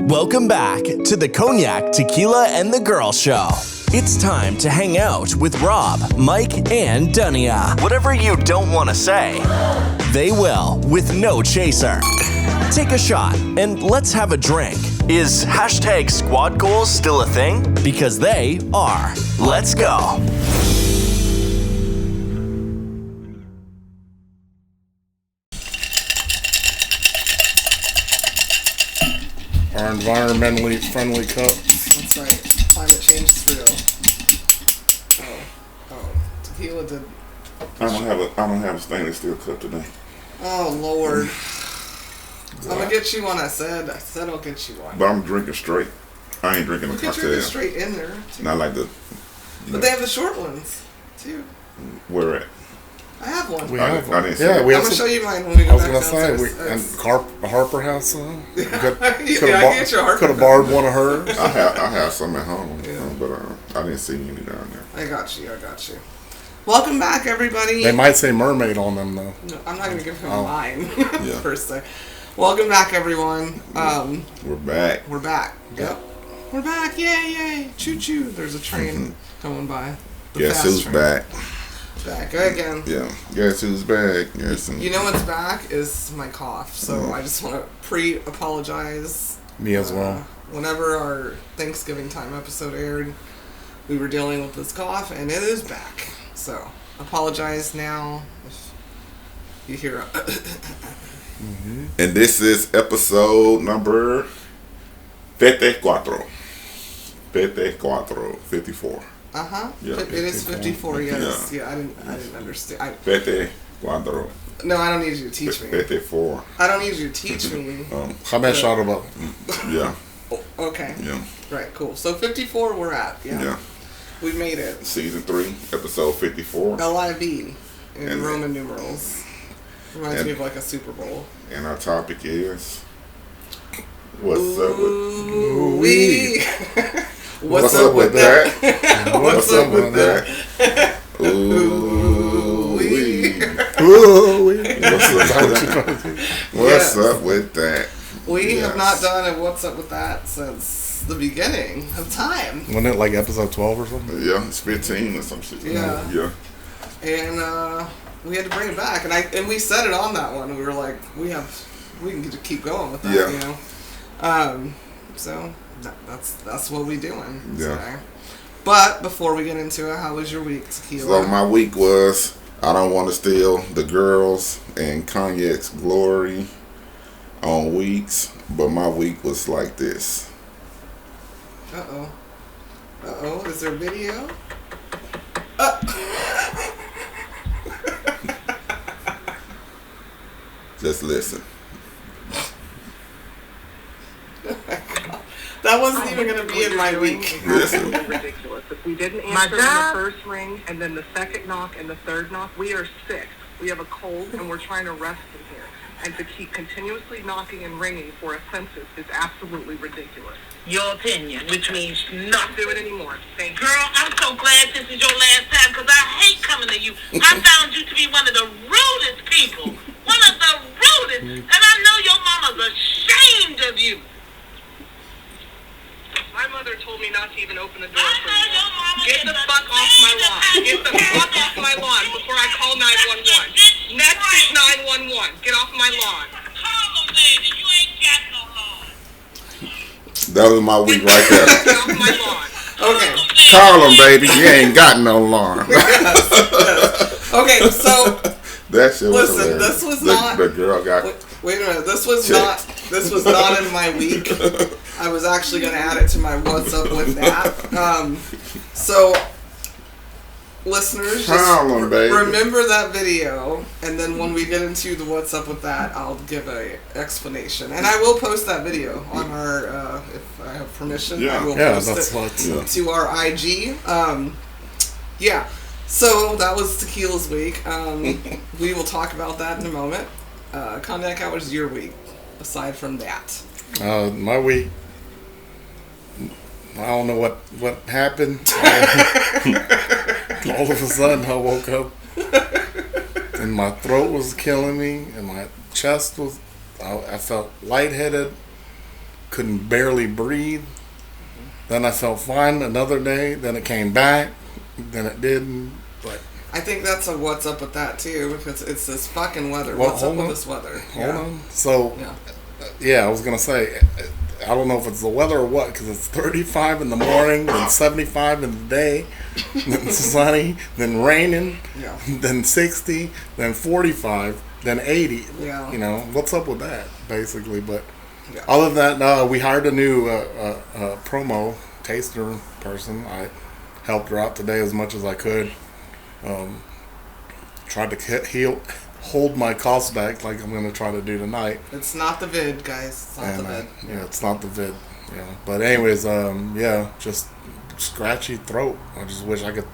Welcome back to the Cognac, Tequila, and the Girl Show. It's time to hang out with Rob, Mike, and Dunia. Whatever you don't want to say, they will with no chaser. Take a shot and let's have a drink. Is hashtag squad goals still a thing? Because they are. Let's go. Our environmentally friendly cups. That's right. Climate change is real. Oh, tequila did. I don't have a stainless steel cup today. Oh Lord. I'm gonna get you one. I said I'll get you one. But I'm drinking straight. I ain't drinking a Get cocktail. your straight in there. Too. Not like the. But they have the short ones too. Where at? I have one. We have one. I didn't see Yeah, it. we I'm have gonna some. show you mine when we go I was back gonna say downstairs. Harper has some. I get your Harper. Could have borrowed one of hers. I have some at home, but I didn't see any down there. I got you. Welcome back, everybody. They might say mermaid on them though. No, I'm not gonna give him mine Yeah. per se. Welcome back, everyone. We're back. We're back. Yep. We're back. Yay! Choo choo. There's a train going by. The Guess fast who's train. back? Back again. Yeah. Guess who's back? Yes. You know what's back is my cough. So I just want to pre-apologize. Me as well. Whenever our Thanksgiving time episode aired, we were dealing with this cough, and it is back. So apologize now if you hear a. And this is episode number 54. 54. Yeah. It is 54. Yes. Yeah. I didn't understand. 54. No, I don't need you to teach me. 54. I don't need you to teach me. How much shot about? Yeah. Okay. Yeah. Right. Cool. So 54, we're at. Yeah. We made it. Season 3, episode 54. LIV in And Roman numerals. Reminds me of like a Super Bowl. And our topic is what's up with Ooh-wee. What's up with that? What's up with that? Ooh-wee. What's up with that? We have not done a What's Up With That since the beginning of time. Wasn't it like episode 12 or something? Yeah, it's 15 or some shit. Yeah. Yeah. And we had to bring it back, and we said it on that one. We were like, we can just keep going with that, you know. So that's what we doing today. But before we get into it, how was your week, Tequila? So my week was, I don't want to steal the girls and Cognac's glory on weeks, but my week was like this. Uh-oh, is there video? Just listen. That wasn't even going to be in my week. Listen. Ridiculous. If we didn't answer in the first ring and then the second knock and the third knock, we are sick. We have a cold and we're trying to rest in here. And to keep continuously knocking and ringing for a census is absolutely ridiculous. Your opinion, which means not Do it anymore. Thank you. Girl, I'm so glad this is your last time because I hate coming to you. I found you to be one of the rudest people. One of the rudest. And I know your mama's ashamed of you. My mother told me not to even open the door I for know you. your mama Get is the fuck off my lawn. Get the fuck off my lawn before I call 911. Next is 911. Get off my lawn. Call them, baby. You ain't got no lawn. That was my week right there. Get off my lawn. Okay. Call them, baby. You ain't got no lawn. Okay, so That shit was listen, hilarious. this was not. The girl got. Wait a minute. This was Checked. not in my week. I was actually going to add it to my What's Up With That. So, listeners, Call 'em, baby. remember that video, and then when we get into the What's Up With That, I'll give a explanation, and I will post that video on our, if I have permission, I will post it to our IG. Yeah. So that was Tequila's week. We will talk about that in a moment. Cognac, how was your week? Aside from that, My week, I don't know what happened. All of a sudden, I woke up and my throat was killing me, and my chest was. I felt lightheaded, couldn't barely breathe. Then I felt fine another day. Then it came back. Then it didn't. But I think that's a what's up with that too, because it's this fucking weather. What's up with this weather? Hold on. So, I was gonna say, I don't know if it's the weather or what, because it's 35 in the morning, then 75 in the day, then sunny, then raining, then 60, then 45, then 80. Yeah. You know, what's up with that, basically? But other than that, we hired a new promo taster person. I helped her out today as much as I could. Tried to hold my costs back like I'm going to try to do tonight. It's not the vid, guys. It's not the vid. It's not the vid. Yeah. But anyways, just scratchy throat. I just wish I could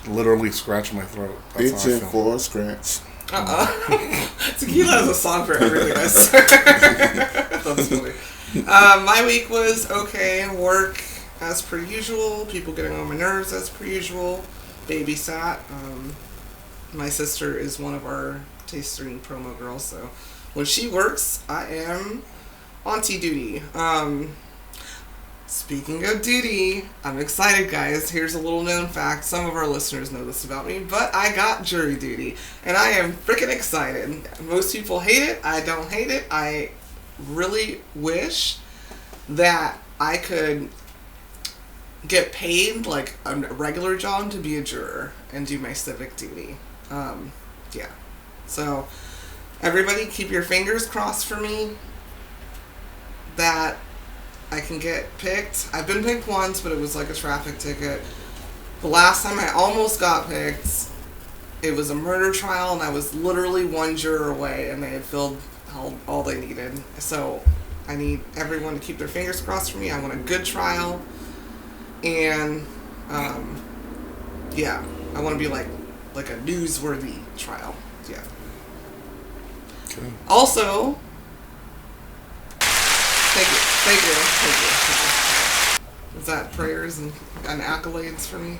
literally scratch my throat. That's itching for a scratch. Tequila has a song for everything, I swear. That's funny. My week was okay. Work as per usual. People getting on my nerves as per usual. Babysat. My sister is one of our tasting promo girls, so when she works, I am auntie duty. Speaking of duty, I'm excited, guys. Here's a little known fact. Some of our listeners know this about me, but I got jury duty, and I am freaking excited. Most people hate it. I don't hate it. I really wish that I could get paid like a regular job to be a juror and do my civic duty. So everybody keep your fingers crossed for me that I can get picked. I've been picked once, but it was like a traffic ticket. The last time I almost got picked, it was a murder trial, and I was literally one juror away, and they had filled all they needed. So I need everyone to keep their fingers crossed for me. I want a good trial, and I want to be like a newsworthy trial. Yeah. Okay. Also, thank you. Is that prayers and accolades for me?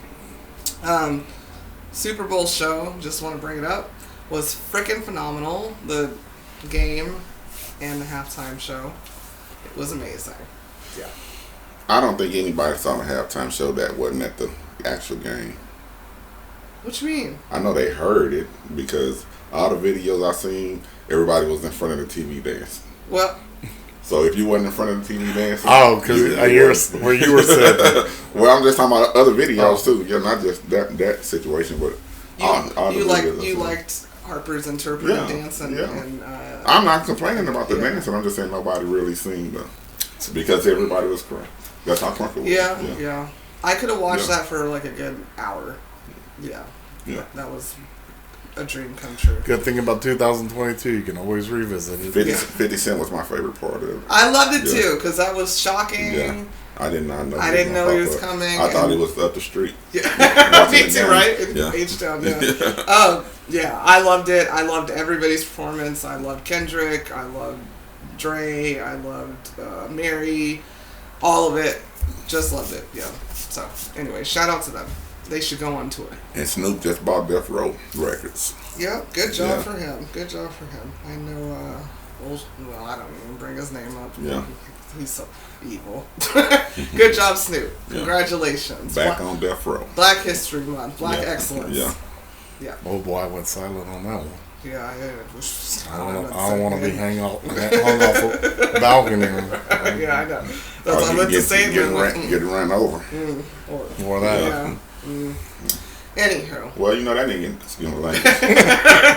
Super Bowl show, just want to bring it up, was freaking phenomenal. The game and the halftime show, it was amazing. Yeah. I don't think anybody saw the halftime show that wasn't at the actual game. What you mean? I know they heard it because all the videos I seen, everybody was in front of the TV dancing. Well, so if you wasn't in front of the TV dancing, because where you were sitting. Well, I'm just talking about other videos too. Yeah, not just that situation, but you liked Harper's interpretive dance and I'm not complaining about the dancing. I'm just saying nobody really seen because everybody was crying. That's how crunk it was. Yeah. I could have watched that for like a good hour. Yeah. That was a dream come true. Good thing about 2022, you can always revisit it. 50 Cent was my favorite part of it. I loved it too, because that was shocking. Yeah. I did not know. I didn't know he was coming. I thought he was up the street. Yeah. Me too, right? In H-Town, I loved it. I loved everybody's performance. I loved Kendrick. I loved Dre. I loved Mary. All of it. Just loved it. Yeah. So, anyway, shout out to them. They should go on tour. And Snoop just bought Death Row Records. Yeah, good job for him. Good job for him. I know, I don't even bring his name up. Yeah. He's so evil. Good job, Snoop. Congratulations. Back on Death Row. Black History Month. Black Excellence. Yeah. Oh boy, I went silent on that one. Yeah, I don't want to be hung off a balcony. Yeah, I know. That's what I meant to say. Getting run over. More of that. Yeah. Anywho. Well, you know that nigga, like,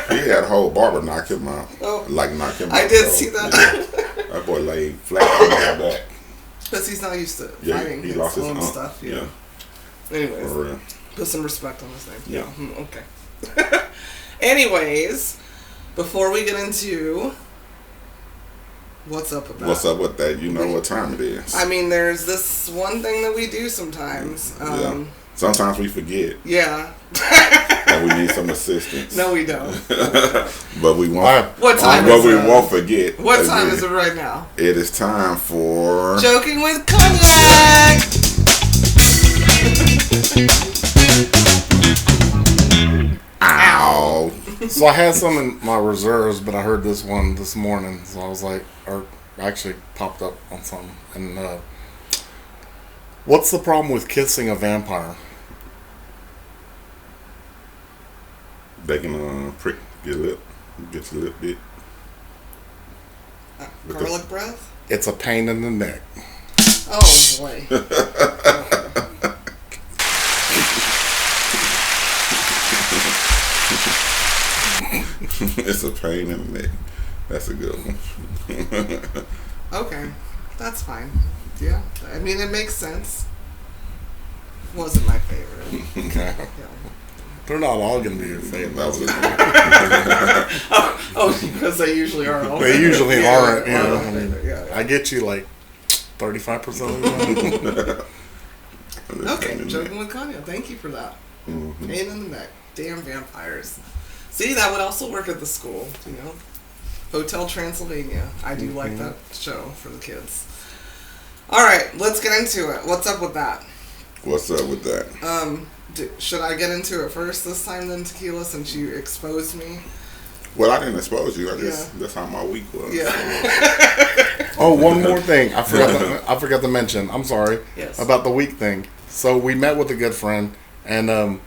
he had a whole barber knock him out. Knock him out. I did see that. That boy laid flat on his back. Because he's not used to fighting he lost his stuff. Yeah. Anyways, for real. Put some respect on his name. Yeah. Okay. Anyways, before we get into what's up with that? What's up with that? You know what time it is. I mean, there's this one thing that we do sometimes. Sometimes we forget. Yeah. And we need some assistance. No, we don't. But we won't. What time but we won't forget. What time is it right now? It is time for Joking with Cognac. Ow. So I had some in my reserves, but I heard this one this morning, so I was like, actually popped up on something. And what's the problem with kissing a vampire? They can prick your lip, get your lip bit. Garlic breath? It's a pain in the neck. Oh boy. It's a pain in the neck. That's a good one. Okay, that's fine. Yeah, I mean it makes sense. Wasn't my favorite. Okay. Yeah. They're not all going to be your favorite. That was Oh, because they usually are. All They usually aren't. Yeah, I mean, I get you like 35% of the time. Okay, joking with Cognac. Thank you for that. Mm-hmm. Pain in the neck. Damn vampires. See, that would also work at the school, Hotel Transylvania. I do like that show for the kids. Alright, let's get into it. What's up with that? What's up with that? Should I get into it first this time then, Tequila, since you exposed me? Well, I didn't expose you. That's how my week was. Yeah. Oh, one more thing. I forgot to mention. I'm sorry. Yes. About the week thing. So we met with a good friend, and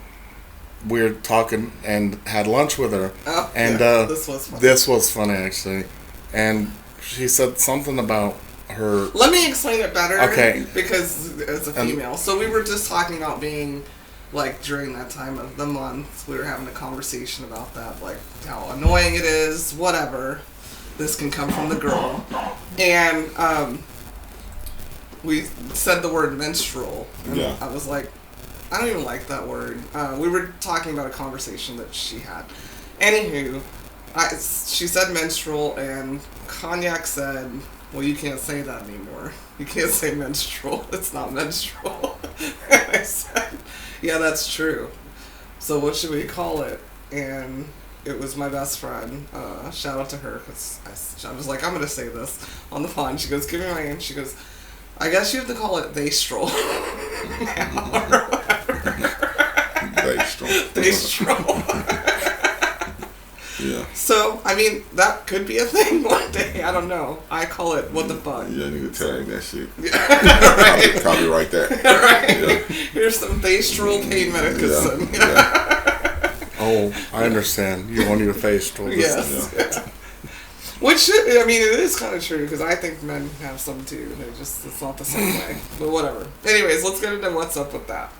we were talking and had lunch with her. Oh, and this was funny. This was funny, actually. And she said something about her... Let me explain it better. Okay. Because it's a female. So we were just talking about being... Like, during that time of the month, we were having a conversation about that, like, how annoying it is, whatever. This can come from the girl. And, we said the word menstrual. And I was like, I don't even like that word. We were talking about a conversation that she had. Anywho, she said menstrual, and Cognac said, well, you can't say that anymore. You can't say menstrual. It's not menstrual. And I said... Yeah, that's true. So what should we call it? And it was my best friend. Shout out to her, because I was like, I'm going to say this on the phone. She goes, give me my name. She goes, I guess you have to call it they stroll. Now, or whatever. They stroll. They stroll. Yeah. So, I mean, that could be a thing one day. I don't know. I call it what the fuck. Yeah, you need to tag that shit. Right. Copyright that. Right. Yeah. Here's some Thastral pain medicine. Yeah. Oh, I understand. You want your face to... Yes. Yeah. Which, I mean, it is kind of true, because I think men have some too. It's not the same way. But whatever. Anyways, let's get into what's up with that.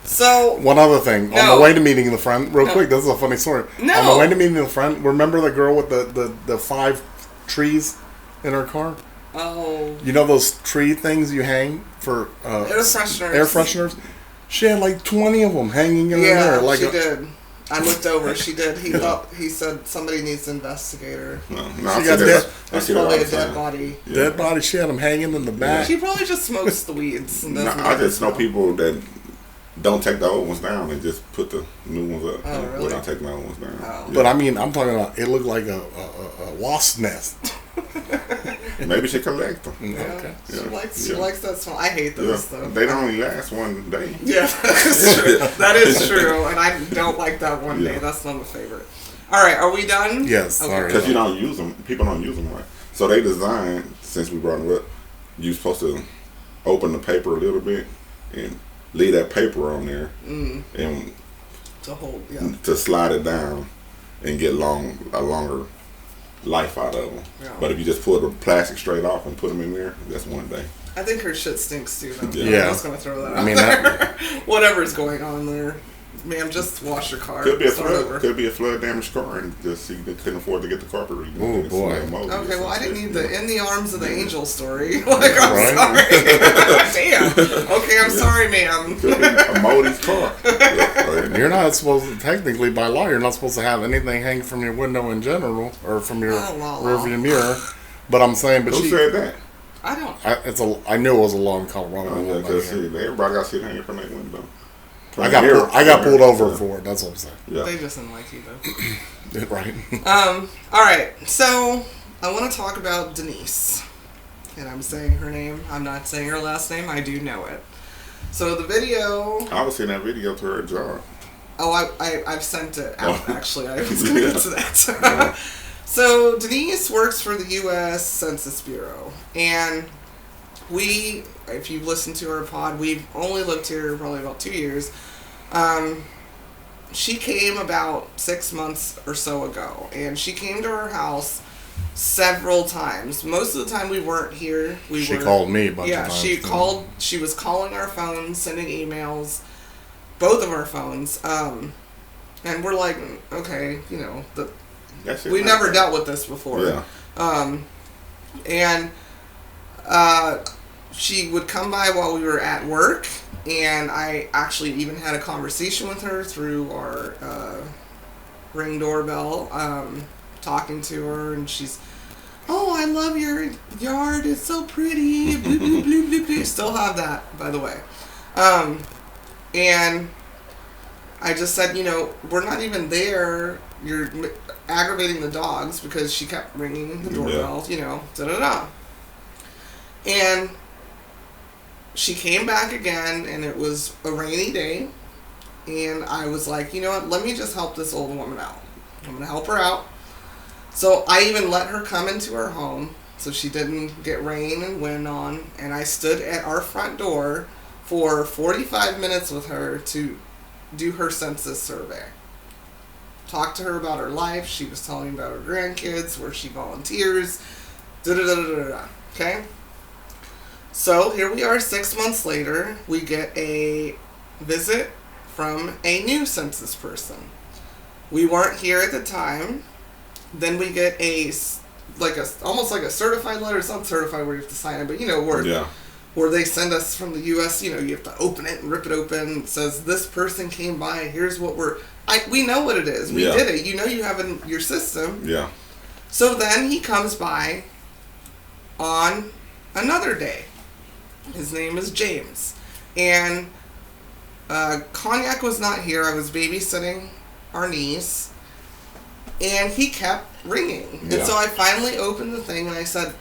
So... One other thing. No. On the way to meeting the friend, real quick, this is a funny story. No. On the way to meeting the friend, remember the girl with the 5 trees in her car? Oh. You know those tree things you hang for... air fresheners. Air fresheners? She had like 20 of them hanging in there. Like she did. I looked over. She did. He said somebody needs to investigate her. No, she got dead. There's probably a dead body. Yeah. Dead body. She had them hanging in the back. She probably just smokes the weeds. And I just know people that don't take the old ones down and just put the new ones up. Oh, really? Without taking the old ones down. Oh. Yeah. But I mean, I'm talking about, it looked like a wasp nest. Maybe she collect them. Yeah. Okay. She likes that smell. I hate those though. They don't only last one day. Yeah, that's true. That is true, and I don't like that one day. That's not my favorite. All right, are we done? Yes. Okay. Because you don't use them. People don't use them right. So they designed, since we brought it up, you're supposed to open the paper a little bit and leave that paper on there and to hold, to slide it down and get a longer life out of them. Yeah. But if you just pull the plastic straight off and put them in there, that's one day. I think her shit stinks too, though. Yeah. I'm just going to throw that out there. Whatever's going on there. Ma'am, just wash your car. Could be a Start flood. over. Could be a flood damaged car, and just you couldn't afford to get the carpet redone. Oh boy. Okay, well I didn't need the in the arms of the angel story. Like I'm sorry. Damn. Okay, I'm sorry, ma'am. Could be a moldy car. You're not supposed to, technically by law, you're not supposed to have anything hanging from your window in general or from your rearview mirror. But I'm saying, but who said that? I don't. I knew it was a law in Colorado. Yeah, because everybody got shit hanging from their window. I got pulled over for it. That's what I'm saying. Yeah. They just didn't like you though. Right. All right. So I want to talk about Denise, and I'm saying her name. I'm not saying her last name. I do know it. So the video. I was seeing that video to her job. Oh, I've sent it out actually. I was going to get to that. So Denise works for the U.S. Census Bureau, and if you've listened to our pod, we've only lived here probably about 2 years. She came about 6 months or so ago, and she came to our house several times. Most of the time we weren't here. She called me a bunch of times. Yeah, she was calling our phones, sending emails, both of our phones, and we're like, okay, we never dealt with this before. Yeah. And she would come by while we were at work, and I actually even had a conversation with her through our Ring doorbell, talking to her, and she's, oh, I love your yard, it's so pretty, blue, blue, blue, blue, blue. Still have that, by the way. And I just said, we're not even there, you're aggravating the dogs, because she kept ringing the doorbell, da-da-da. And she came back again, and it was a rainy day, and I was like, you know what, let me just help this old woman out. I'm going to help her out. So I even let her come into her home so she didn't get rain and wind on, and I stood at our front door for 45 minutes with her to do her census survey. Talked to her about her life. She was telling me about her grandkids, where she volunteers, da-da-da-da-da-da. Okay? So here we are 6 months later. We get a visit from a new census person. We weren't here at the time. Then we get almost like a certified letter. It's not certified where you have to sign it, but where they send us from the U.S., you have to open it and rip it open. It says, this person came by, here's what we know what it is. We did it. You have it in your system. Yeah. So then he comes by on another day. His name is James. And Cognac was not here. I was babysitting our niece. And he kept ringing. And so I finally opened the thing and I said,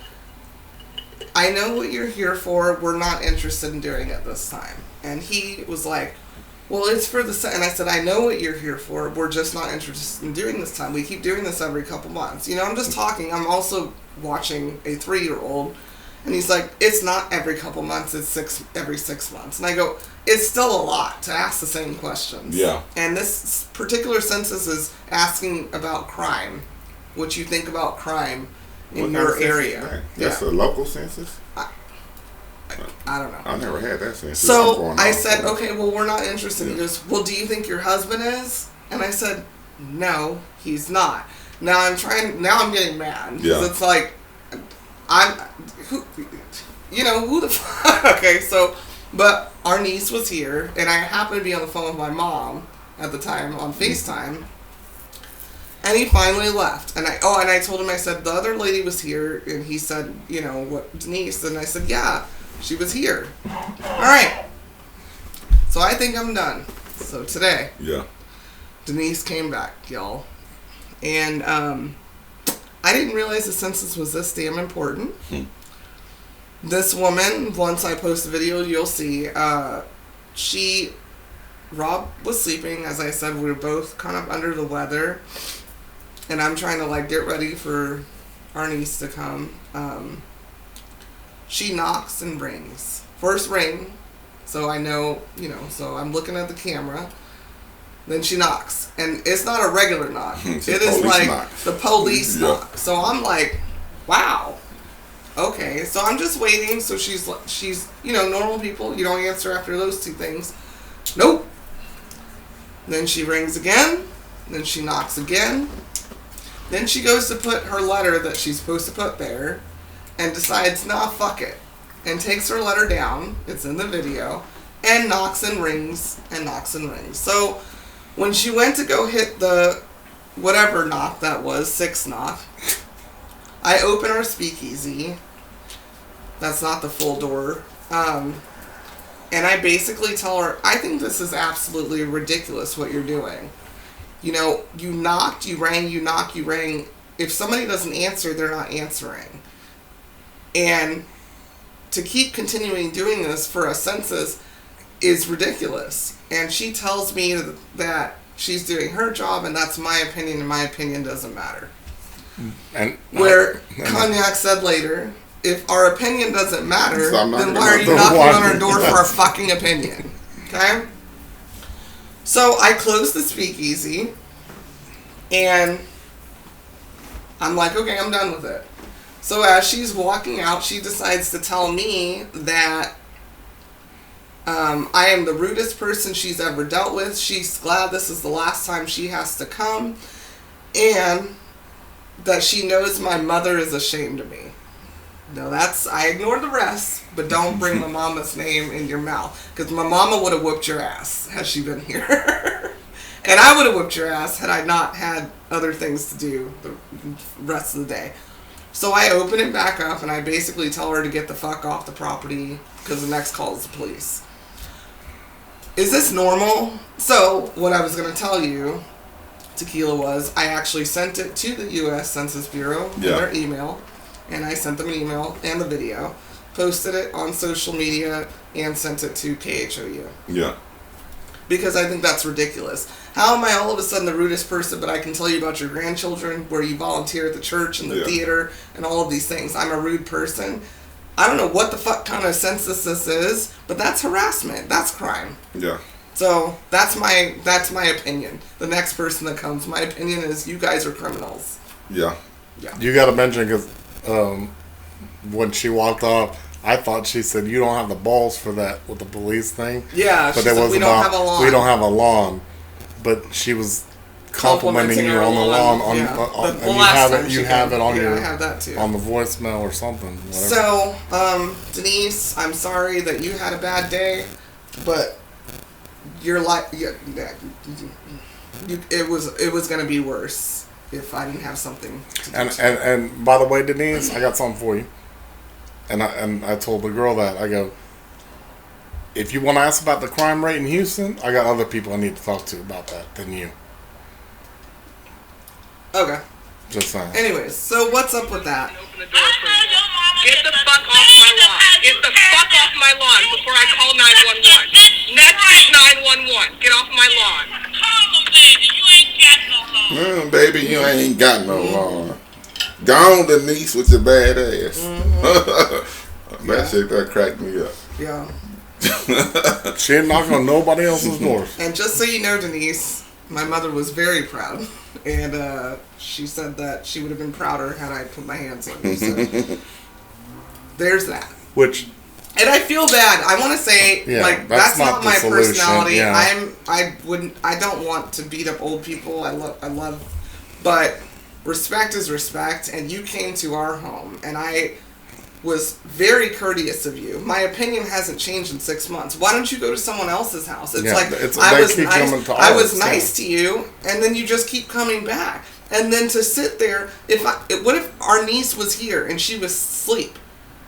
I know what you're here for. We're not interested in doing it this time. And he was like, well, it's for the... And I said, I know what you're here for. We're just not interested in doing this time. We keep doing this every couple months. I'm just talking. I'm also watching a 3-year-old. And he's like, it's not every couple months. It's every 6 months. And I go, it's still a lot to ask the same questions. Yeah. And this particular census is asking about crime. What you think about crime in your area. That's a local census? I don't know. I never had that census. So I said, okay, well, we're not interested. He goes, well, do you think your husband is? And I said, no, he's not. Now I'm getting mad. Because it's like, who the fuck? Okay, so, but our niece was here, and I happened to be on the phone with my mom at the time on FaceTime. And he finally left. And I told him, I said, the other lady was here, and he said, what, Denise? And I said, yeah, she was here. All right. So I think I'm done. So today, Denise came back, y'all. And I didn't realize the census was this damn important. This woman, once I post a video, you'll see, Rob was sleeping. As I said, we were both kind of under the weather. And I'm trying to, get ready for our niece to come. She knocks and rings. First ring, so I know, so I'm looking at the camera. Then she knocks. And it's not a regular knock. It is like the police knock. So I'm like, wow. Okay. So I'm just waiting. So she's normal people. You don't answer after those two things. Nope. Then she rings again. Then she knocks again. Then she goes to put her letter that she's supposed to put there and decides, nah, fuck it. And takes her letter down. It's in the video. And knocks and rings and knocks and rings. So when she went to go hit the whatever knock that was, 6 knock, I open our speakeasy. That's not the full door. And I basically tell her, I think this is absolutely ridiculous what you're doing. You knocked, you rang, you knocked, you rang. If somebody doesn't answer, they're not answering. And to keep continuing doing this for a census is ridiculous. And she tells me that she's doing her job, and that's my opinion, and my opinion doesn't matter. Where Cognac said later, if our opinion doesn't matter, then why are you knocking on our door for our fucking opinion? Okay? So I closed the speakeasy, and I'm like, okay, I'm done with it. So as she's walking out, she decides to tell me that I am the rudest person she's ever dealt with. She's glad this is the last time she has to come, and that she knows my mother is ashamed of me. No, I ignored the rest, but don't bring my mama's name in your mouth, because my mama would have whooped your ass had she been here. And I would have whooped your ass had I not had other things to do the rest of the day. So I open it back up, and I basically tell her to get the fuck off the property, because the next call is the police. Is this normal? So, what I was going to tell you, Tequila, was I actually sent it to the U.S. Census Bureau in their email, and I sent them an email and the video, posted it on social media, and sent it to KHOU. Yeah. Because I think that's ridiculous. How am I all of a sudden the rudest person, but I can tell you about your grandchildren, where you volunteer at the church and the theater and all of these things? I'm a rude person. I don't know what the fuck kind of census this is, but that's harassment. That's crime. Yeah. So that's my opinion. The next person that comes, my opinion is you guys are criminals. Yeah. Yeah. You got to mention, because when she walked off, I thought she said, you don't have the balls for that with the police thing. Yeah, but she said, we don't have a lawn. We don't have a lawn. But she was complimenting you on the lawn. And you have it on your, I have that too. On the voicemail or something. Whatever. So, Denise, I'm sorry that you had a bad day, but your life, it was going to be worse if I didn't have something to do. And by the way, Denise, I got something for you. And I told the girl that, I go, if you want to ask about the crime rate in Houston, I got other people I need to talk to about that than you. Okay. Just saying. Anyways, so what's up with that? Get the fuck off my lawn. Get the fuck off my lawn before I call 911. Next is 911. Get off my lawn. Baby, you ain't got no lawn. Gone, Denise, with your bad ass. Mm-hmm. That shit that cracked me up. Yeah. She didn't knock on nobody else's doors. And just so you know, Denise, my mother was very proud. And she said that she would have been prouder had I put my hands on you. So there's that. And I feel bad. I want to say, that's not my solution. Personality. Yeah. I don't want to beat up old people. I love, but respect is respect. And you came to our home, and I was very courteous of you. My opinion hasn't changed in 6 months. Why don't you go to someone else's house? I was nice to you, and then you just keep coming back. And then to sit there, what if our niece was here and she was asleep?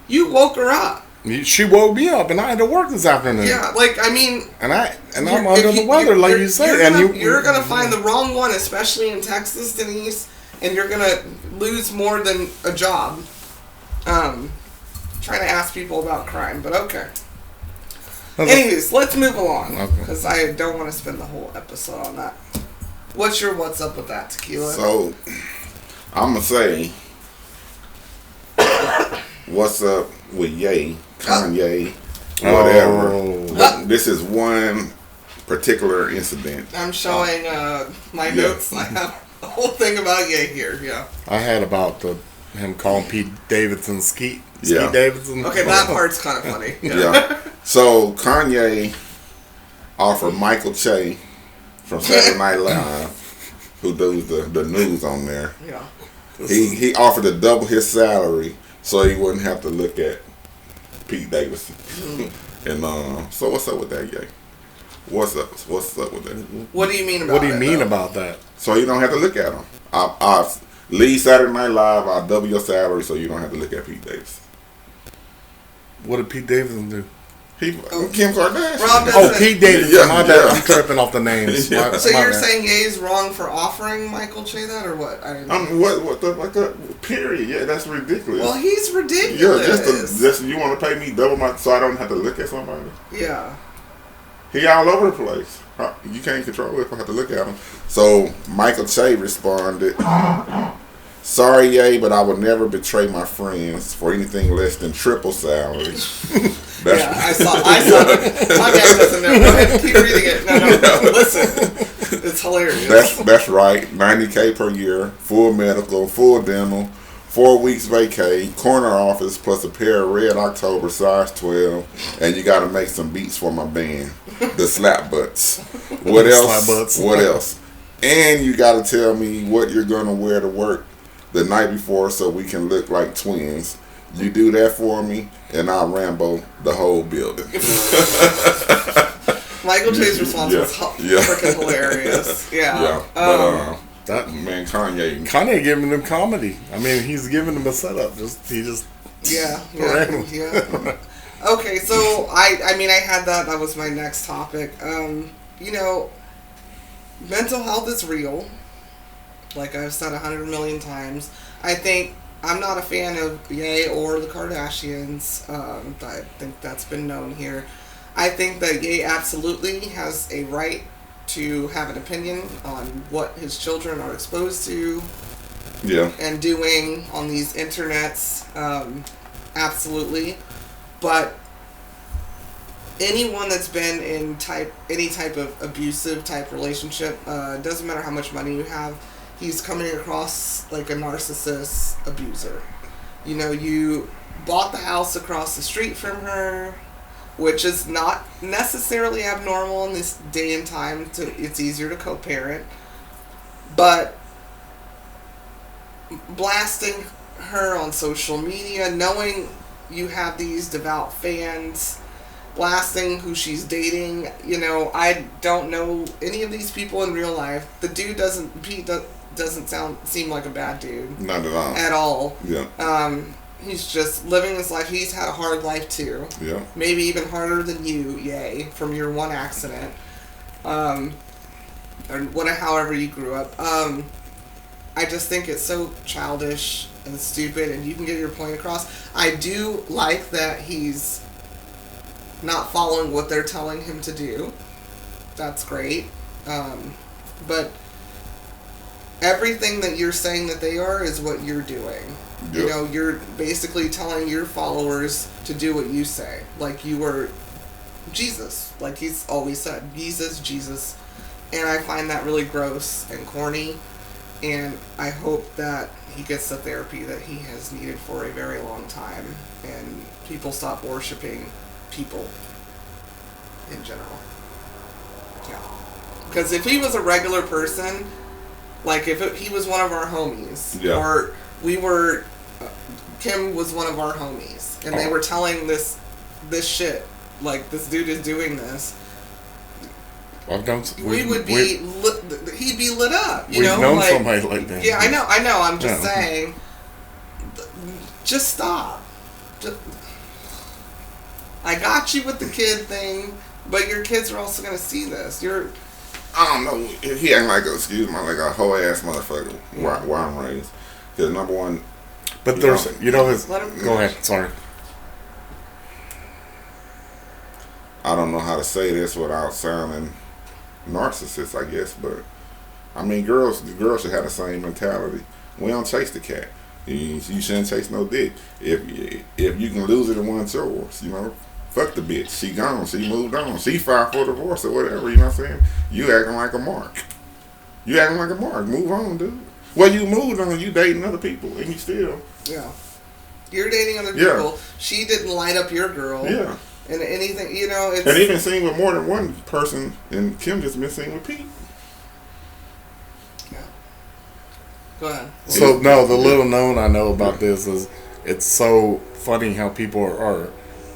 You woke her up. She woke me up, and I had to work this afternoon. Yeah, I'm under the weather, like you said. You're gonna find the wrong one, especially in Texas, Denise, and you're gonna lose more than a job. Trying to ask people about crime, but okay. Anyways, let's move along, because I don't want to spend the whole episode on that. What's up with that, Tequila? So, I'm gonna say, what's up with Kanye, whatever. This is one particular incident. I'm showing my notes. I have a whole thing about Ye here. Yeah. I had about him calling Pete Davidson Skeet Davidson. Okay, that part's kind of funny. Yeah. So Kanye offered Michael Che from Saturday Night Live, who does the news on there. Yeah. He offered to double his salary so he wouldn't have to look at Pete Davidson. And so what's up with that, Ye? What's up with that? What do you mean about that? So you don't have to look at him. I leave Saturday Night Live. I'll double your salary so you don't have to look at Pete Davidson. What did Pete Davidson do? Kim Kardashian. Pete Davidson. Yeah, my bad. I'm tripping off the names. Yeah. So you're saying Ye's wrong for offering Michael Che that, or what? I didn't know. What the period? Yeah, that's ridiculous. Well, he's ridiculous. Yeah, just you want to pay me double so I don't have to look at somebody? Yeah. He all over the place. You can't control it if I have to look at him. So Michael Che responded Sorry, Ye, but I would never betray my friends for anything less than triple salary. I saw it. My dad doesn't know. Go ahead, keep reading it. No, listen. It's hilarious. That's right. $90K per year, full medical, full dental, 4 weeks vacay, corner office, plus a pair of red October size 12, and you got to make some beats for my band, the Slap Butts. What else? Slap Butts. What else? And you got to tell me what you're gonna wear to work the night before so we can look like twins. You do that for me, and I'll Rambo the whole building. Michael J's response was freaking hilarious. Yeah. That man, Kanye giving him comedy. I mean, he's giving him a setup. Yeah. Okay, so I mean, I had that. That was my next topic. Mental health is real. Like I've said 100 million times. I think I'm not a fan of Ye or the Kardashians. I think that's been known here. I think that Ye absolutely has a right to have an opinion on what his children are exposed to and doing on these internets. Absolutely. But anyone that's been in any type of abusive type relationship, doesn't matter how much money you have, he's coming across like a narcissist abuser. You bought the house across the street from her, which is not necessarily abnormal in this day and time. It's easier to co-parent. But blasting her on social media, knowing you have these devout fans, blasting who she's dating. I don't know any of these people in real life. The dude doesn't seem like a bad dude. Not at all. At all. Yeah. He's just living his life. He's had a hard life too. Yeah. Maybe even harder than you, Ye, from your one accident. Or however you grew up. I just think it's so childish and stupid, and you can get your point across. I do like that he's not following what they're telling him to do. That's great. But everything that you're saying that they are is what you're doing. Yep. You're basically telling your followers to do what you say. Like you were Jesus. Like he's always said, Jesus. And I find that really gross and corny. And I hope that he gets the therapy that he has needed for a very long time. And people stop worshiping people in general. Yeah. Because if he was a regular person, like if he was one of our homies, or Kim was one of our homies, and they were telling this shit, like this dude is doing this, he'd be lit up. We've known somebody like that. Yeah, I know. I'm just saying, just stop. I got you with the kid thing, but your kids are also gonna see this. I don't know. He acting like a whole ass motherfucker. Where I'm raised, because number one. But there's, go ahead. Sorry. I don't know how to say this without sounding narcissist, I guess, but I mean, girls should have the same mentality. We don't chase the cat. You shouldn't chase no dick. If you can lose it in one choice, fuck the bitch. She gone. She moved on. She filed for divorce or whatever. You know what I'm saying? You acting like a mark. Move on, dude. Well, you moved on. You dating other people, and you still. Yeah. You're dating other people. Yeah. She didn't light up your girl. Yeah. And anything, it's... And even seen with more than one person, and Kim just been seen with Pete. Yeah. Go ahead. So, no, the little known I know about this is it's so funny how people are...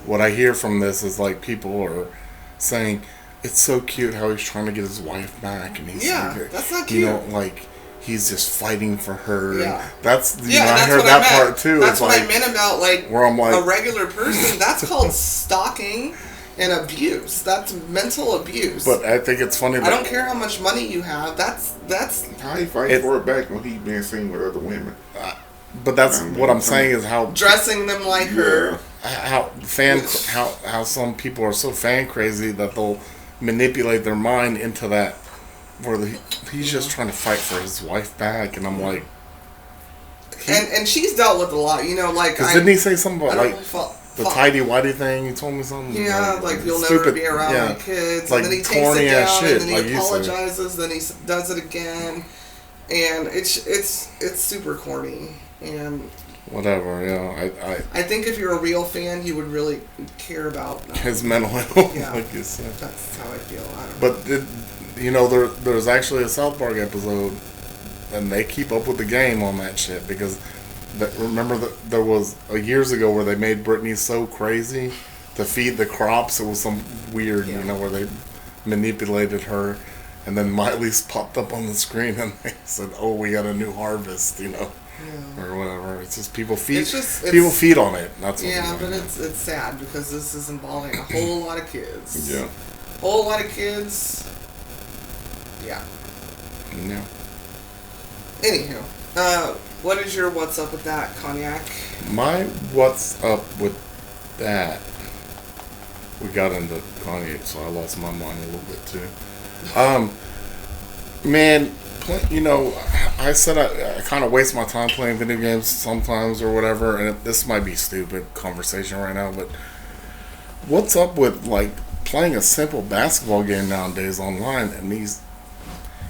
What I hear from this is like people are saying, it's so cute how he's trying to get his wife back. And he's that's not cute. Like... He's just fighting for her. Yeah. That's I heard that part too. That's what I meant about where I'm like a regular person. That's called stalking and abuse. That's mental abuse. But I think it's funny. I don't care how much money you have. That's how he fighting for it back when he been seen with other women. But that's what I'm saying is how dressing them like her. How some people are so fan crazy that they'll manipulate their mind into that. Where he's just trying to fight for his wife back, and I'm like, and she's dealt with a lot, you know, like. Because didn't he say something about like the tidy whitey thing? He told me something. Yeah, like you'll never be around my kids, like, and then he takes it down, shit, and then he apologizes, then he does it again, and it's super corny and. Whatever, I think if you're a real fan, you would really care about his mental health. Yeah, like you said. That's how I feel. I don't know. But you know, there's actually a South Park episode, and they keep up with the game on that shit because remember that there was years ago where they made Britney so crazy to feed the crops. It was some weird, you know, where they manipulated her, and then Miley's popped up on the screen and they said, "Oh, we got a new harvest," you know. Yeah. Or whatever. It's just people feed on it. That's what but it's sad because this is involving a whole lot of kids. Yeah. Whole lot of kids. Yeah. Yeah. Anywho, what is your what's up with that, Cognac? My what's up with that? We got into Cognac, so I lost my mind a little bit too. Man. You know, I said I kind of waste my time playing video games sometimes or whatever, and this might be stupid conversation right now, but what's up with like playing a simple basketball game nowadays online, and these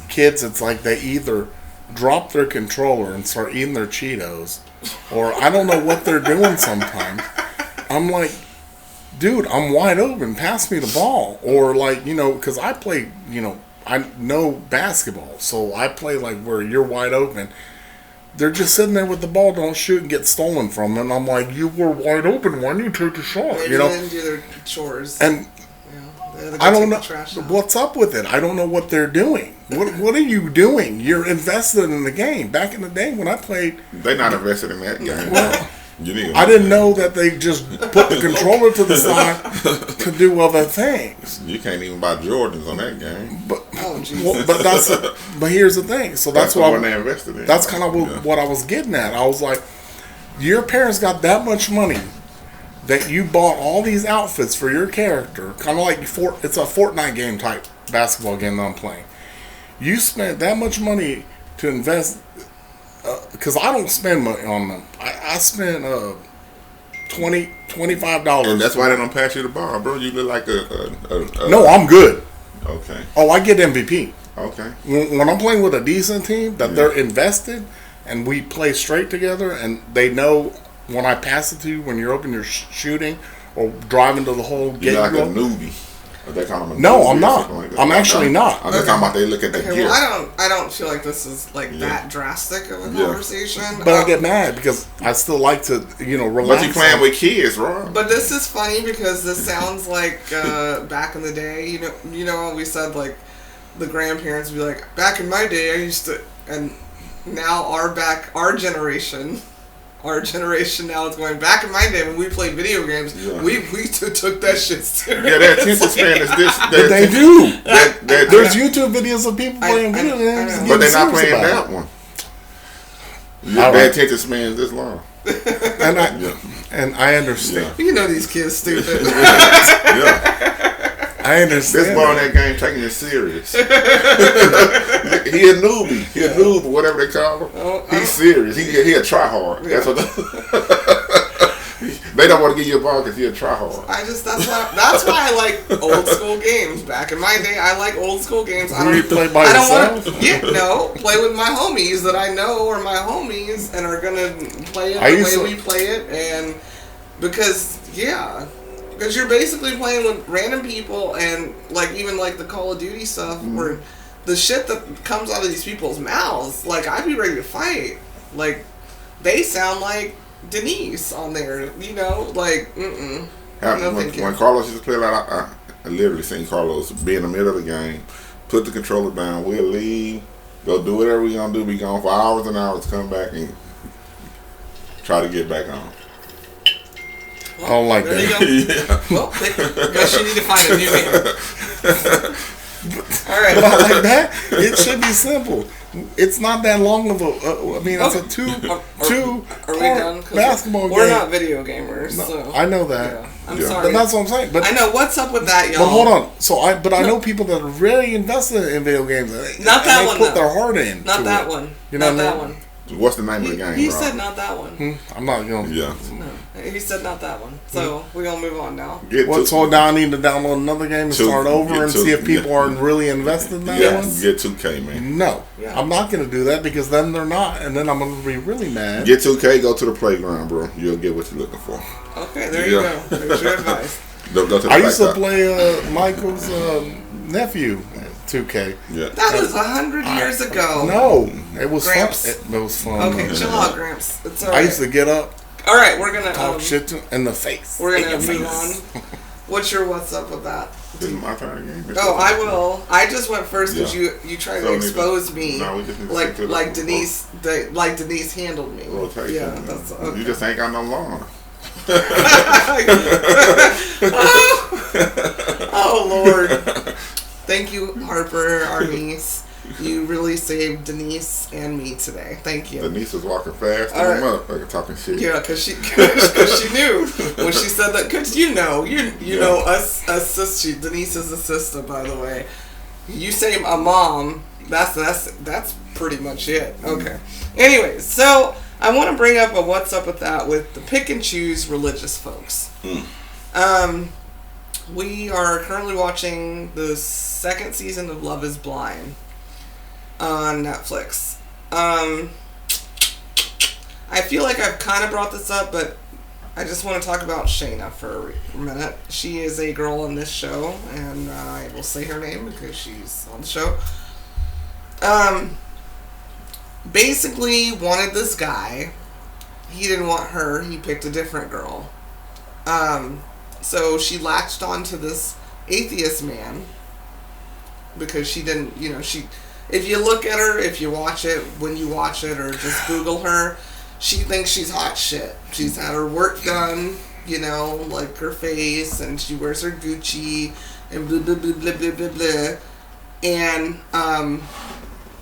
kids, it's like they either drop their controller and start eating their Cheetos, or I don't know what they're doing sometimes. I'm like, dude, I'm wide open, pass me the ball, or like, you know, because I play, you know, I know basketball, so I play like where you're wide open. They're just sitting there with the ball, don't shoot and get stolen from them. And I'm like, you were wide open. Why didn't you take the shot? They didn't do their chores. And I don't know what's up with it. I don't know what they're doing. What are you doing? You're invested in the game. Back in the day when I played, they're not invested in that game. Well, I didn't know that they just put the controller to the side to do other things. You can't even buy Jordans on that game. But but here's the thing. So that's what they invested in. That's kind of what I was getting at. I was like, your parents got that much money that you bought all these outfits for your character, kind of like it's a Fortnite game type basketball game that I'm playing. You spent that much money to invest. Because I don't spend money on them. I spend $25. And that's why they don't pass you the ball, bro. You look like a No, I'm good. Okay. Oh, I get MVP. Okay. When I'm playing with a decent team, that they're invested, and we play straight together, and they know when I pass it to you, when you're open, you're shooting, or driving to the hole. You're like a newbie. No, I'm not. Like I'm actually not. I'm just talking about they look at the gear. Well, I don't feel like this is like that drastic of a conversation. But I get mad because I still like to, you know, relax. But you playing with kids, right? But this is funny because this sounds like back in the day. You know, we said like the grandparents would be like, back in my day, I used to, and now our generation now is going back in my day when we played video games. Yeah. We took that shit serious. Yeah, their attention span is this. But they do. There's YouTube videos of people playing video games, but they're not playing that one. Their attention span is this long. And I understand. You know these kids stupid. I understand. This boy in that game taking it serious. He a newbie. He a noob, whatever they call him. He's serious. He a try hard. That's what they don't want to give you a ball because he a try hard. That's why I like old school games. Back in my day, I like old school games. Do you play by yourself? Play with my homies that I know are my homies and are gonna play it the way we play it, and because you're basically playing with random people, and like even like the Call of Duty stuff where the shit that comes out of these people's mouths, like I'd be ready to fight. Like they sound like Denise on there, you know, like when Carlos used to play like I literally seen Carlos be in the middle of the game, put the controller down, we'll leave, go do whatever we gonna do, be gone for hours and hours, come back and try to get back on. I don't like that. Well, guess you need to find a new game. All right. But I like that. It should be simple. It's not that long of it's a two-part basketball game. We're not video gamers. No, so. I know that. Yeah. I'm sorry. But that's what I'm saying. But I know what's up with that, y'all. But hold on. I know people that are really invested in video games. Not that one. They put their heart in. Not that one. You know not that one. What's the name of the game? He said not that one. I'm not going to. Yeah. No, he said not that one. So we're going to move on now. So now I need to download another game and start over and see if people are really invested in that one? Get 2K, man. No. Yeah. I'm not going to do that because then they're not, and then I'm going to be really mad. Get 2K, go to the playground, bro. You'll get what you're looking for. Okay, there you go. There's your advice. Go to the I used to play Michael's nephew 2K. Yeah. That was 100 years ago. No, it was Gramps. fun. It was fun. Okay, chill out, Gramps. It's all right. I used to get up. All right, we're gonna talk shit to in the face. We're gonna move on. What's up with that? This is my turn again. I will. I just went first because you tried to expose me. No, we just need to like Denise handled me. Rotation. Yeah, that's okay. You just ain't got no lawn. Oh Lord. Thank you, Harper, our niece. You really saved Denise and me today. Thank you. Denise was walking fast and the motherfucker talking shit. Yeah, because she knew when she said that. Because you know us sister. Denise is a sister, by the way. You say a mom. That's pretty much it. Okay. Anyways, so I want to bring up a what's up with that with the pick and choose religious folks. We are currently watching the second season of Love is Blind on Netflix. I feel like I've kind of brought this up, but I just want to talk about Shayna for a minute. She is a girl in this show, and I will say her name because she's on the show. Basically wanted this guy. He didn't want her. He picked a different girl. So she latched onto this atheist man because she didn't, if you look at her, if you watch it, when you watch it, or just Google her, she thinks she's hot shit. She's had her work done, like her face, and she wears her Gucci, and blah, blah, blah, blah, blah, blah, blah. And,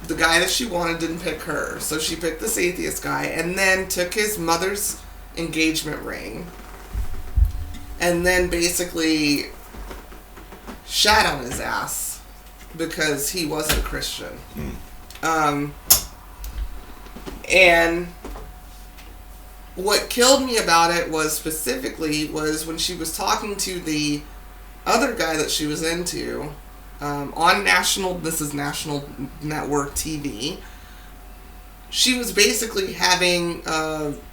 the guy that she wanted didn't pick her. So she picked this atheist guy, and then took his mother's engagement ring, and then basically shat on his ass because he wasn't Christian. And what killed me about it was when she was talking to the other guy that she was into on national network TV. She was basically having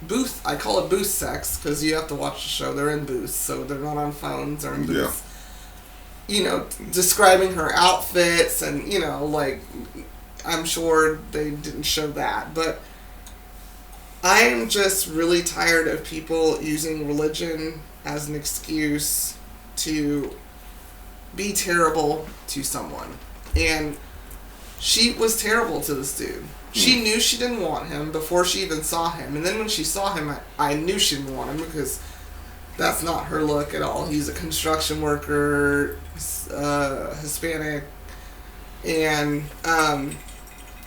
booth. I call it booth sex because you have to watch the show. They're in booths, so they're not on phones. They're in booths. Yeah. Describing her outfits and I'm sure they didn't show that, but I am just really tired of people using religion as an excuse to be terrible to someone. And she was terrible to this dude. She knew she didn't want him before she even saw him. And then when she saw him, I knew she didn't want him because that's not her look at all. He's a construction worker, Hispanic, and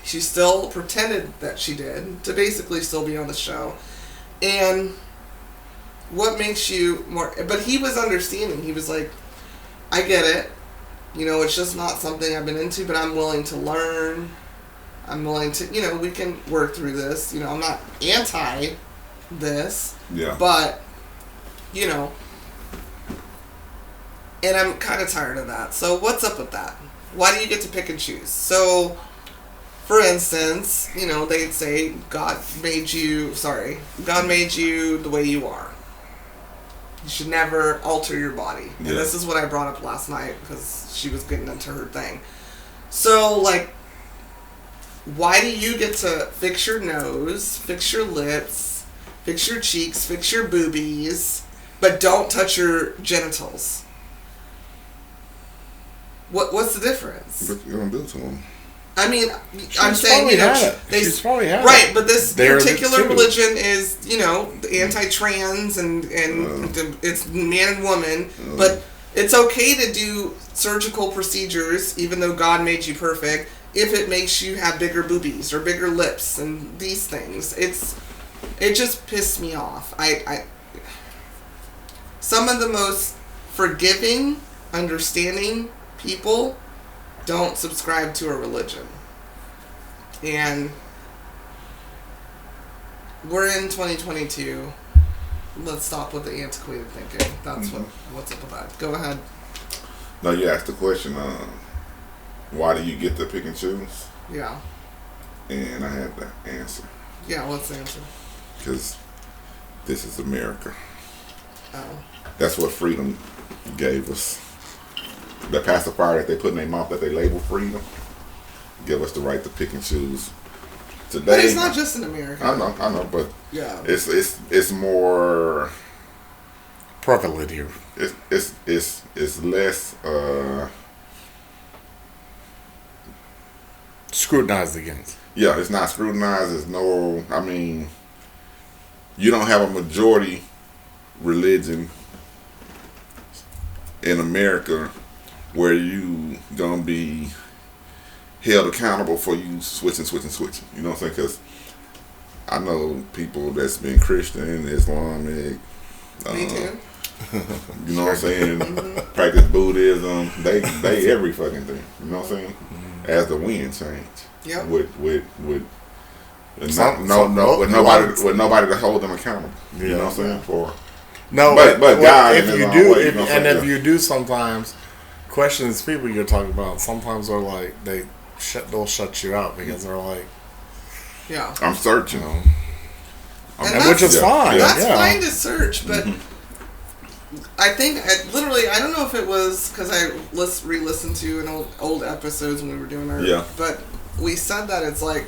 she still pretended that she did to basically still be on the show. And what makes you more... But he was understanding. He was like, I get it. It's just not something I've been into, but I'm willing to learn. I'm willing to, we can work through this. I'm not anti this. Yeah. But, and I'm kind of tired of that. So what's up with that? Why do you get to pick and choose? So, for instance, they'd say God made you the way you are. You should never alter your body. And this is what I brought up last night because she was getting into her thing. So, why do you get to fix your nose, fix your lips, fix your cheeks, fix your boobies, but don't touch your genitals? What's the difference? What you gonna do to them? I mean, I'm saying, she's probably had right, it. but this particular religion is, anti-trans and it's man and woman, but it's okay to do surgical procedures, even though God made you perfect, if it makes you have bigger boobies or bigger lips and these things. It just pissed me off. Some of the most forgiving, understanding people don't subscribe to a religion. And we're in 2022. Let's stop with the antiquated thinking. That's what's up with that. Go ahead. No, you asked the question, why do you get to pick and choose? Yeah. And I had the answer. Yeah, what's the answer? Because this is America. Oh. That's what freedom gave us. The pacifier that they put in their mouth that they label freedom give us the right to pick and choose. Today, but it's not just in America. I know, but yeah, it's more prevalent here. It's less scrutinized against. Yeah, it's not scrutinized. It's no. I mean, you don't have a majority religion in America where you gonna be held accountable for you switching. You know what I'm saying? Because I know people that's been Christian, Islamic. Me too. You know what I'm saying? Practice Buddhism. They every fucking thing. You know what I'm saying? As the wind change. Yep. With nobody to hold them accountable. You know what I'm saying? For but God, if you do, if you do sometimes question these people you're talking about, sometimes they're like they'll shut you out because they're like, yeah, I'm searching, and which is fine. That's fine to search, but I think I don't know if it was because I re-listened to an old episodes when we were doing our but we said that it's like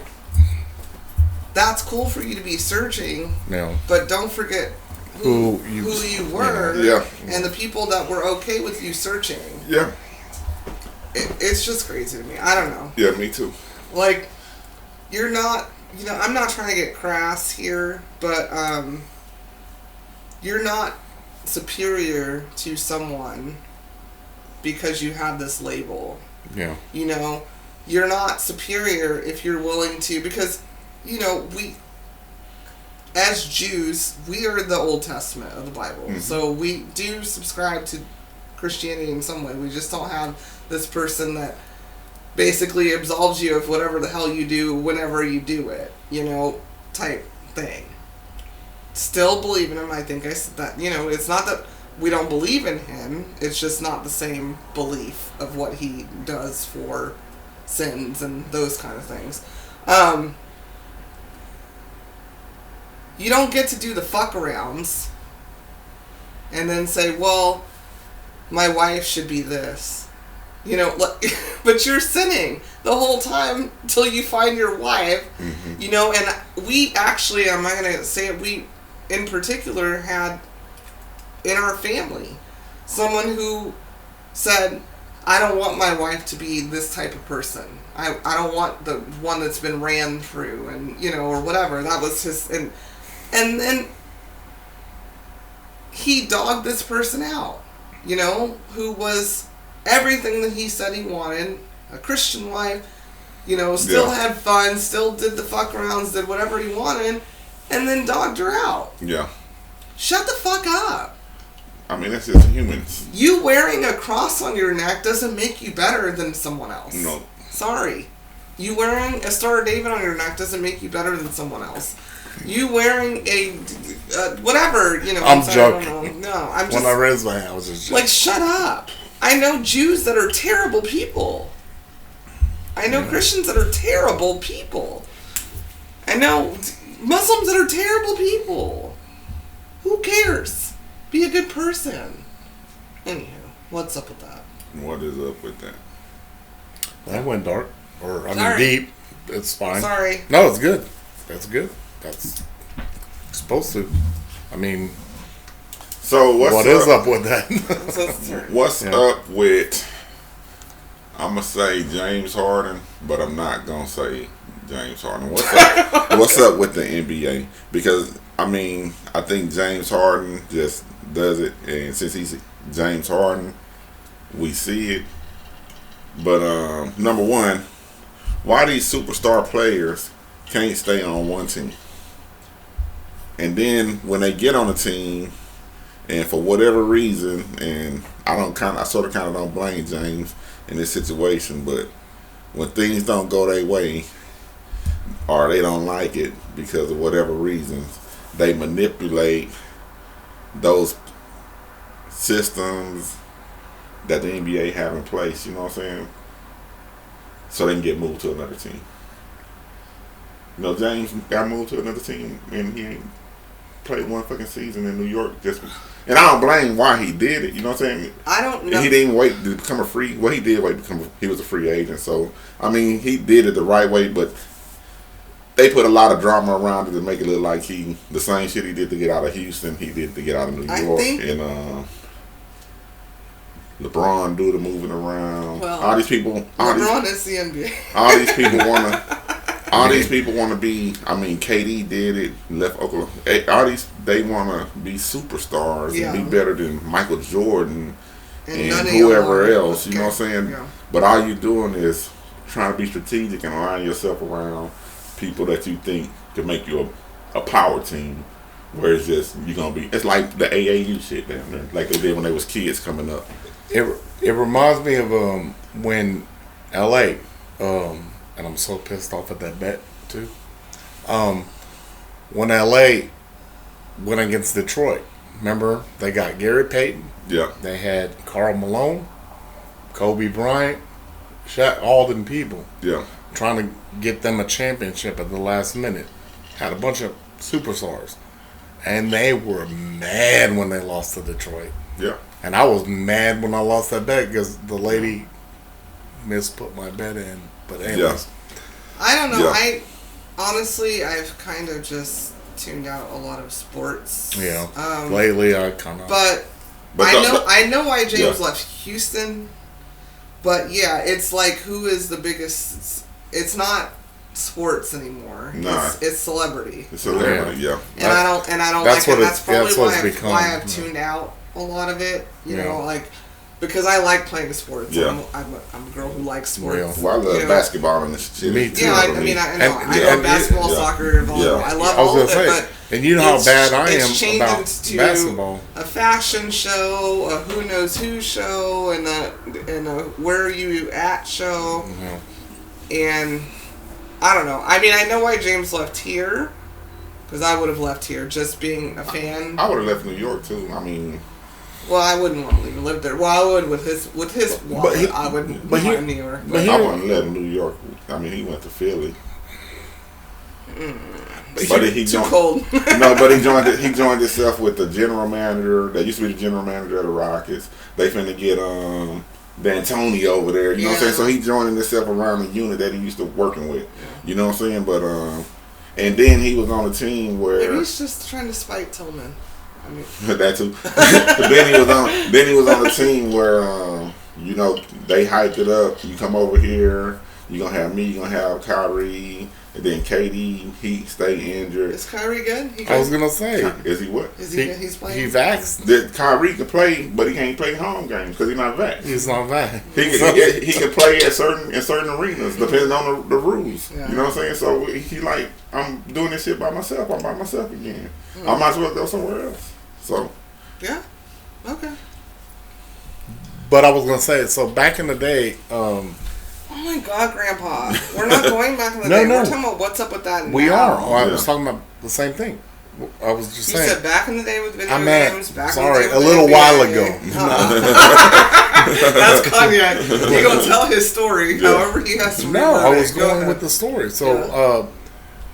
that's cool for you to be searching, but don't forget who you were, and the people that were okay with you searching. Yeah. It's just crazy to me. I don't know. Yeah, me too. Like, you're not, I'm not trying to get crass here, but you're not superior to someone because you have this label. Yeah. You're not superior if you're willing to, because, we, as Jews, we are the Old Testament of the Bible. Mm-hmm. So we do subscribe to Christianity in some way. We just don't have this person that basically absolves you of whatever the hell you do whenever you do it, type thing. Still believe in him. I think I said that. It's not that we don't believe in him. It's just not the same belief of what he does for sins and those kind of things. You don't get to do the fuck arounds and then say, well, my wife should be this. But you're sinning the whole time till you find your wife. Mm-hmm. And we actually, I'm not going to say it, we in particular had in our family someone who said, I don't want my wife to be this type of person. I don't want the one that's been ran through and, or whatever. That was his, and then he dogged this person out, who was everything that he said he wanted, a Christian wife, still had fun, still did the fuck arounds, did whatever he wanted, and then dogged her out. Yeah. Shut the fuck up. I mean, that's just humans. You wearing a cross on your neck doesn't make you better than someone else. No. Sorry. You wearing a Star of David on your neck doesn't make you better than someone else. You wearing a whatever, I'm joking. I don't know. No, I'm just. When I raised my hand, I was just joking. Like, shut up. I know Jews that are terrible people. I know Christians that are terrible people. I know Muslims that are terrible people. Who cares? Be a good person. Anywho, what's up with that? What is up with that? That went dark. Deep. It's fine. Sorry. No, it's good. That's good. That's supposed to. I mean, so what is up with that? What's up with? I'm gonna say James Harden, but I'm not gonna say James Harden. What's up with the NBA? Because I think James Harden just does it, and since he's James Harden, we see it. But number one, why these superstar players can't stay on one team? And then when they get on a team, and for whatever reason, and I sort of don't blame James in this situation, but when things don't go their way, or they don't like it because of whatever reasons, they manipulate those systems that the NBA have in place, you know what I'm saying? So they can get moved to another team. You know, James got moved to another team and he ain't played one fucking season in New York and I don't blame why he did it, you know what I'm saying? I don't know. He didn't wait to become a free, well he did wait to become, he was a free agent, so, I mean, he did it the right way, but they put a lot of drama around it to make it look like the same shit he did to get out of Houston, he did to get out of New York, and LeBron do the moving around. Well, all these people, LeBron is the NBA. All these people want to be. I mean, KD did it. Left Oklahoma. They want to be superstars and be better than Michael Jordan and whoever else. You know what I'm saying? Yeah. But all you're doing is trying to be strategic and align yourself around people that you think can make you a power team. Where it's just you're gonna be. It's like the AAU shit down there, like they did when they was kids coming up. It reminds me of when LA, and I'm so pissed off at that bet too. When LA went against Detroit, remember they got Gary Payton. Yeah. They had Karl Malone, Kobe Bryant, Shaq, all them people. Yeah. Trying to get them a championship at the last minute. Had a bunch of superstars, and they were mad when they lost to Detroit. Yeah. And I was mad when I lost that bet because the lady misput my bet in. But anyways. I don't know. Yeah. I've kind of just tuned out a lot of sports. Yeah. Lately, I kind of. But I know why James left Houston. But yeah, it's like who is the biggest? It's not sports anymore. Nah. It's celebrity. It's celebrity, yeah. And I don't like it. That's probably why I've tuned out a lot of it. You know, like because I like playing sports. Yeah. I'm a girl who likes sports. Well, I love basketball and this shit. Me too. Yeah, I love basketball, soccer, volleyball. I love all of it. But and you know how bad I am about to basketball. A fashion show, a who knows who show, and a where are you at show. Mm-hmm. And I don't know. I mean, I know why James left here. Because I would have left here just being a fan. I would have left New York too. I mean, well, I wouldn't want to leave and live there. Well, I would with his wallet. I would want New York. But I wouldn't let New York. I mean, he went to Philly. But he joined, cold. No, but he joined himself with the general manager. That used to be the general manager of the Rockets. They finna get D'Antoni over there. You know what I'm saying? So he joining himself around the unit that he used to working with. Yeah. You know what I'm saying? But and then he was on a team where maybe he's just trying to spite Tillman. I mean that too. But then he was on a team where you know they hyped it up. You come over here, you're gonna have me, you're gonna have Kyrie, and then KD, he stay injured. Is Kyrie good? I was gonna say, is he what? Is he good? He's playing. He vaxxed. That Kyrie can play, but he can't play home games because he's not vaxxed. He's not vaxxed. He can play at certain arenas depending on the rules. Yeah. You know what I'm saying? So he like, I'm doing this shit by myself. I'm by myself again. I might as well go somewhere else. So yeah, okay. But I was gonna say, so back in the day. Oh my God, Grandpa! We're not going back in the day. We're talking about what's up with that. We are. Oh, I was talking about the same thing. I was just saying. You said back in the day with video games. Sorry, a little while ago. That's Cognac. He gonna tell his story. However, he has to. No, I was going with the story. So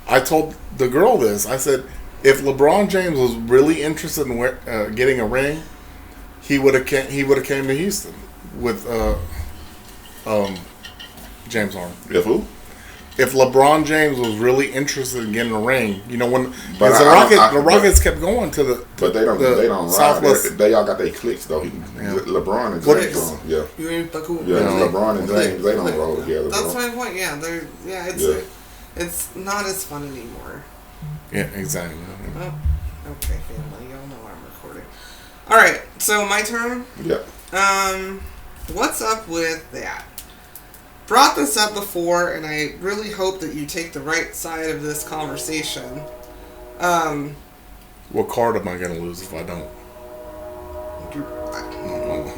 I told the girl this. I said, if LeBron James was really interested in getting a ring, he would have came to Houston with James Harden. If who? If LeBron James was really interested in getting a ring, you know when the Rockets kept going to the but they don't Southwest. They all got their clicks though. LeBron and James, LeBron and James, they don't roll together. That's my point. Yeah, it's not as fun anymore. Yeah, exactly. Oh, okay, family, y'all know I'm recording. All right, so my turn. Yeah. What's up with that? Brought this up before, and I really hope that you take the right side of this conversation. What card am I going to lose if I don't?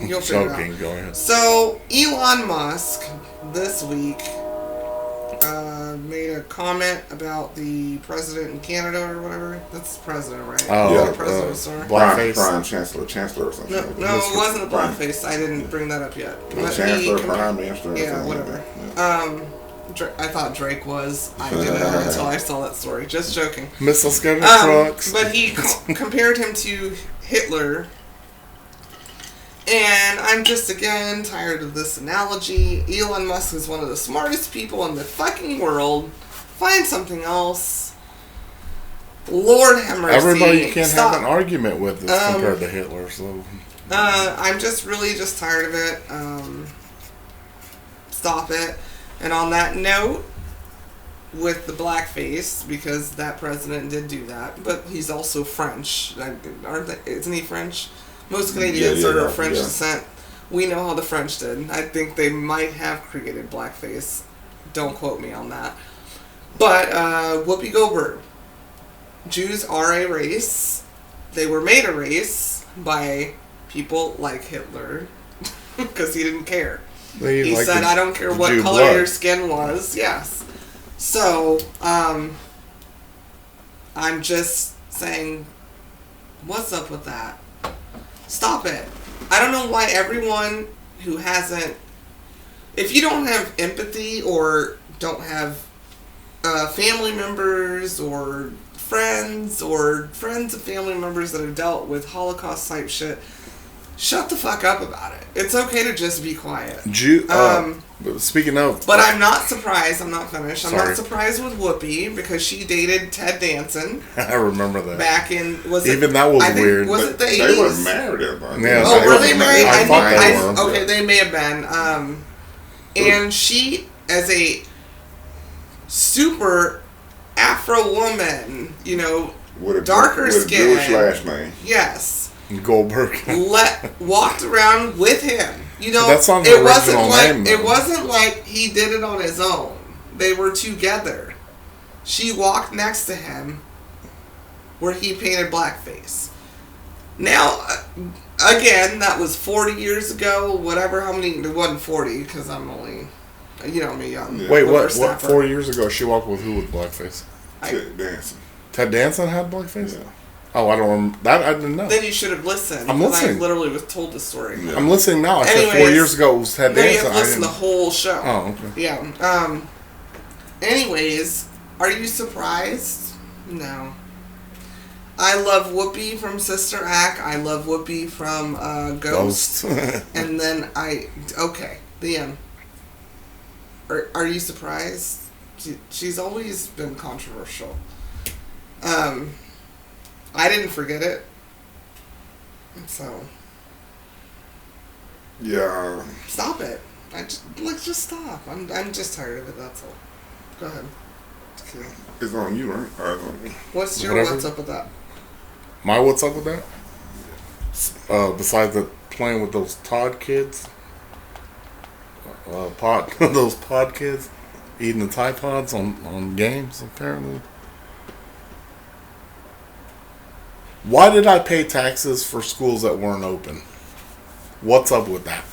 You'll figure it out. Go ahead. So, Elon Musk, this week, made a comment about the president in Canada or whatever. That's the president, right? Oh, yeah, president, sorry. Prime Chancellor or something. No, it wasn't a blackface. I didn't bring that up yet. Chancellor, Prime Minister. Yeah, whatever. I thought Drake was. I didn't know until I saw that story. Just joking. Missile Scanner trucks. But he compared him to Hitler. And I'm just, again, tired of this analogy. Elon Musk is one of the smartest people in the fucking world. Find something else. Lord have mercy. Everybody can have an argument with this compared to Hitler. So I'm just really just tired of it. Stop it. And on that note, with the blackface, because that president did do that, but he's also French. Isn't he French? Most Canadians are of French descent. We know how the French did. I think they might have created blackface. Don't quote me on that. But Whoopi Goldberg. Jews are a race. They were made a race by people like Hitler because he didn't care. He said, I don't care what color your skin was. Yes. So, I'm just saying, what's up with that? Stop it. I don't know why everyone who hasn't... If you don't have empathy or don't have family members or friends of family members that have dealt with Holocaust type shit, shut the fuck up about it. It's okay to just be quiet. Speaking of... But I'm not surprised. I'm not finished. I'm not surprised with Whoopi because she dated Ted Danson. I remember that. Back in... That was weird. Was it the 80s? They were married at one. Yeah, oh, were they married? I thought they were. Okay, they may have been. And she, as a super Afro woman, with a darker skin. With a Jewish last name. Yes. Goldberg. Walked around with him. That's on the original name. It wasn't like he did it on his own. They were together. She walked next to him where he painted blackface. Now, again, that was 40 years ago, whatever, how many, it wasn't 40, because I'm only, me young. Yeah. Wait, what, 4 years ago, she walked with who with blackface? Ted Danson. Ted Danson had blackface? Yeah. Oh, I don't remember. That I didn't know. Then you should have listened. I'm listening. I literally was told the story. Yeah. I'm listening now. I said 4 years ago it was Ted Danson. You have to listen to the whole show. Oh, okay. Yeah. Anyways, are you surprised? No. I love Whoopi from Sister Act. I love Whoopi from Ghost. And then okay, the end. Are you surprised? She's always been controversial. I didn't forget it. So. Yeah. Stop it. Let's just stop. I'm just tired of it, that's all. Go ahead. Okay. It's on you, right? Or it's on me. What's up with that? My what's up with that? Besides playing with those Todd kids. Those pod kids. Eating the Tide Pods on games, apparently. Why did I pay taxes for schools that weren't open? What's up with that?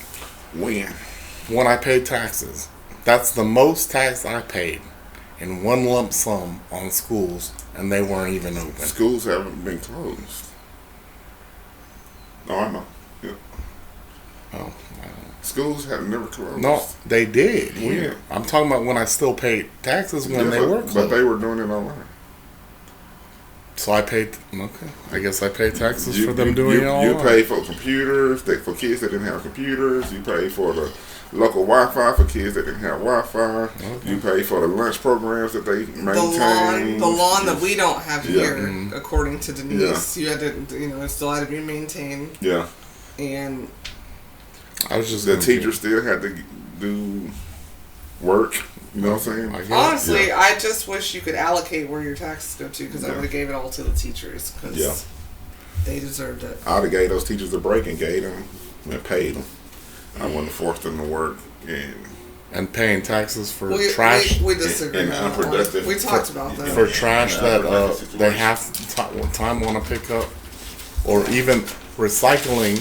When I paid taxes. That's the most tax I paid in one lump sum on schools, and they weren't even open. Schools haven't been closed. No, I know. Yeah. Oh. Schools have never closed. No, they did. Yeah. I'm talking about when I still paid taxes when they were closed. But they were doing it online. So I paid, okay. I guess I paid taxes for them doing it online. You pay for computers, for kids that didn't have computers. You pay for the local Wi-Fi for kids that didn't have Wi-Fi. Okay. You pay for the lunch programs that they maintain. The lawn that we don't have here, according to Denise, you had to, it still had to be maintained. Yeah. And I was just the teachers still had to do work. You know what I'm saying? Honestly, I just wish you could allocate where your taxes go to, because I would have gave it all to the teachers, because they deserved it. I would have gave those teachers a break and gave them and paid them. I wouldn't have forced them to work and paying taxes for trash. We disagree. And unproductive. We talked about that. For trash that they have time want to pick up, or even recycling,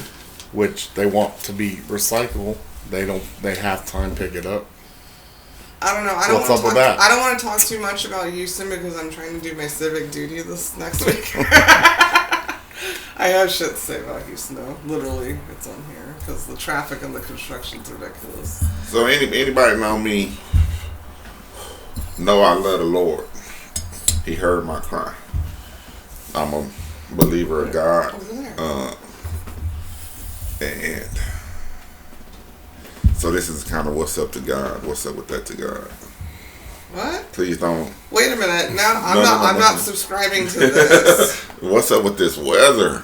which they want to be recyclable. They have time to pick it up. I don't know. What's up with that? I don't want to talk too much about Houston because I'm trying to do my civic duty this next week. I have shit to say about Houston, though. Literally, it's on here because the traffic and the construction's ridiculous. So anybody know me? Know I love the Lord. He heard my cry. I'm a believer of God. And so this is kind of what's up to God. What's up with that to God? What? Please don't. Wait a minute. Now I'm not subscribing to this. What's up with this weather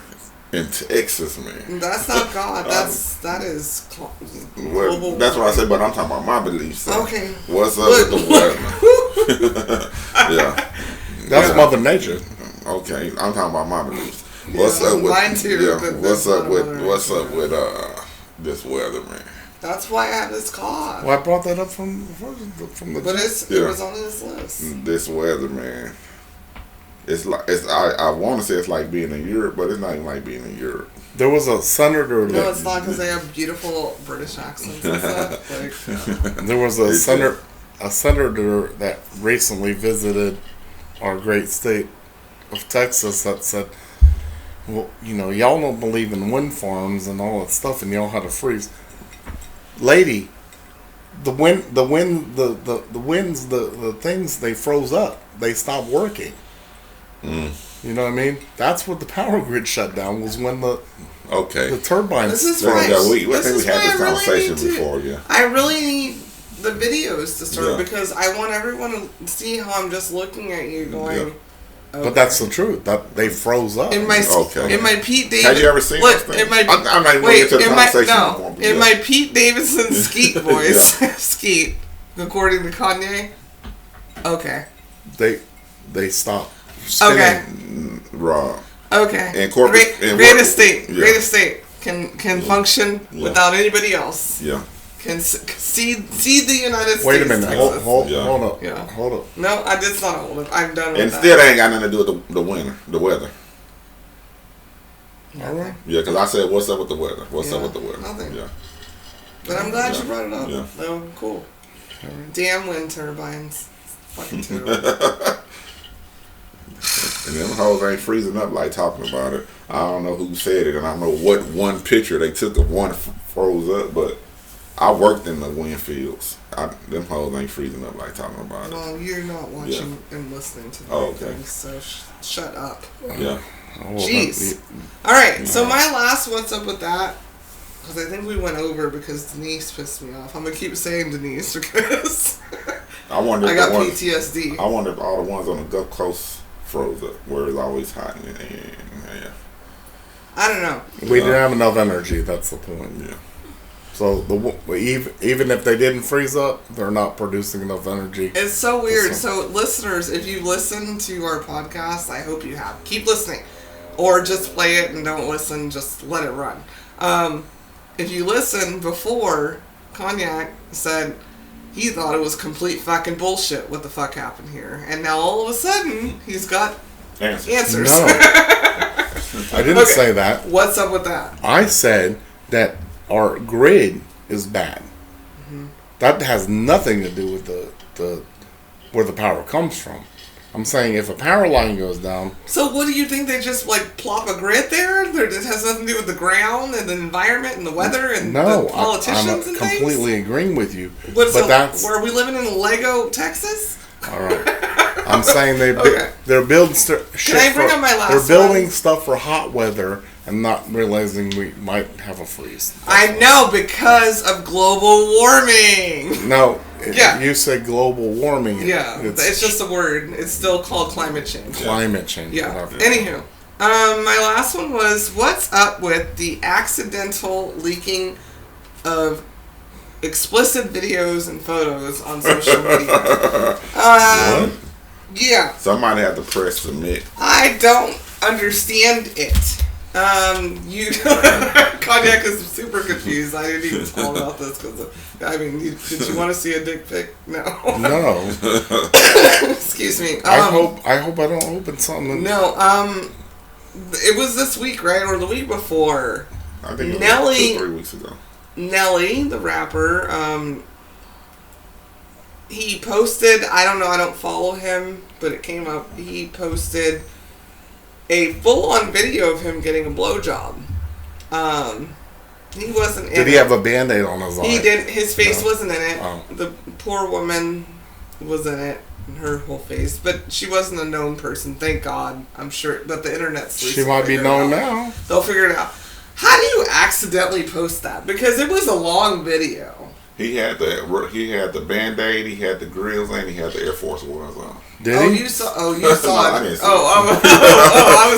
in Texas, man? That's not God. That is well, that's what I say. But I'm talking about my beliefs. So okay. What's up with the weather? Yeah. That's Mother Nature. Okay, I'm talking about my beliefs. What's up with mine too? Yeah, what's up with this weather, man? That's why I have this cough. Well, I brought that up from the. But it was on his list. This weather, man. It's like I want to say it's like being in Europe, but it's not even like being in Europe. There was a senator. No, it's not because they have beautiful British accents and stuff. There was a senator that recently visited our great state of Texas that said, well, y'all don't believe in wind farms and all that stuff, and y'all had to freeze. Lady, the winds, the things, they froze up. They stopped working. You know what I mean? That's what the power grid shut down, was when the turbines. This is why I think we had this conversation before. Yeah, I really need the videos to start because I want everyone to see how I'm just looking at you going. Yeah. Okay. But that's the truth. That they froze up. In my Pete Davidson. Have you ever seen this thing? I'm not even going to get to the conversation. In my Pete Davidson Skeet voice, Skeet, according to Kanye. Okay. They stopped. Okay. Raw. Okay. And corporate. Great estate can function without anybody else. Yeah. Can see the United States. Wait a minute. Hold up. Yeah. Hold up. No, it's not hold up. I'm done with and that. And still ain't got nothing to do with the weather. All right. Yeah, because I said, what's up with the weather? What's up with the weather? Nothing. Yeah. But I'm glad you brought it up. Yeah. Oh, cool. Damn wind turbines. Fucking terrible. And them hoes ain't freezing up like talking about it. I don't know who said it, and I don't know what one picture they took of one froze up, but I worked in the wind fields. Them hoes ain't freezing up like talking about it. Well, you're not watching and listening to the things, so shut up. Yeah. Jeez. All right, so my last what's up with that, because I think we went over because Denise pissed me off. I'm going to keep saying Denise because I got PTSD. I wonder if all the ones on the Gulf Coast froze up where it's always hot. And I don't know. We didn't have enough energy, that's the point. Yeah. So even if they didn't freeze up, they're not producing enough energy. It's so weird. So listeners, if you listen to our podcast, I hope you have. Keep listening. Or just play it and don't listen, just let it run. If you listen before, Cognac said he thought it was complete fucking bullshit what the fuck happened here. And now all of a sudden, he's got answers. No. I didn't say that. What's up with that? I said that our grid is bad. Mm-hmm. That has nothing to do with the where the power comes from. I'm saying if a power line goes down. So what do you think? They just plop a grid there? It has nothing to do with the ground and the environment and the weather and the politicians and things? I'm completely agreeing with you. Are we living in Lego, Texas? All right. I'm saying they're building They're building stuff for hot weather and not realizing we might have a freeze. I know, because of global warming. No. You said global warming. Yeah, it's just a word. It's still called climate change. Climate change. Yeah. Whatever. Anywho, my last one was, what's up with the accidental leaking of explicit videos and photos on social media? What? Yeah. Somebody had to press submit. I don't understand it. Cognac is super confused. I didn't even talk about this because, did you want to see a dick pic? No. No. Excuse me. I hope I don't open something. No. It was this week, right, or the week before? I think it was Nelly, 2-3 weeks ago. Nelly, the rapper, he posted, I don't know, I don't follow him, but it came up, he posted a full-on video of him getting a blowjob. He wasn't in it. Did he have a Band-Aid on his eye? He didn't. His face wasn't in it. Oh. The poor woman was in it. Her whole face. But she wasn't a known person, thank God. I'm sure. But the internet's... She might be known now. They'll figure it out. How do you accidentally post that? Because it was a long video. He had the Band-Aid, he had the grills, and he had the Air Force Ones on. Did he? You saw it. I was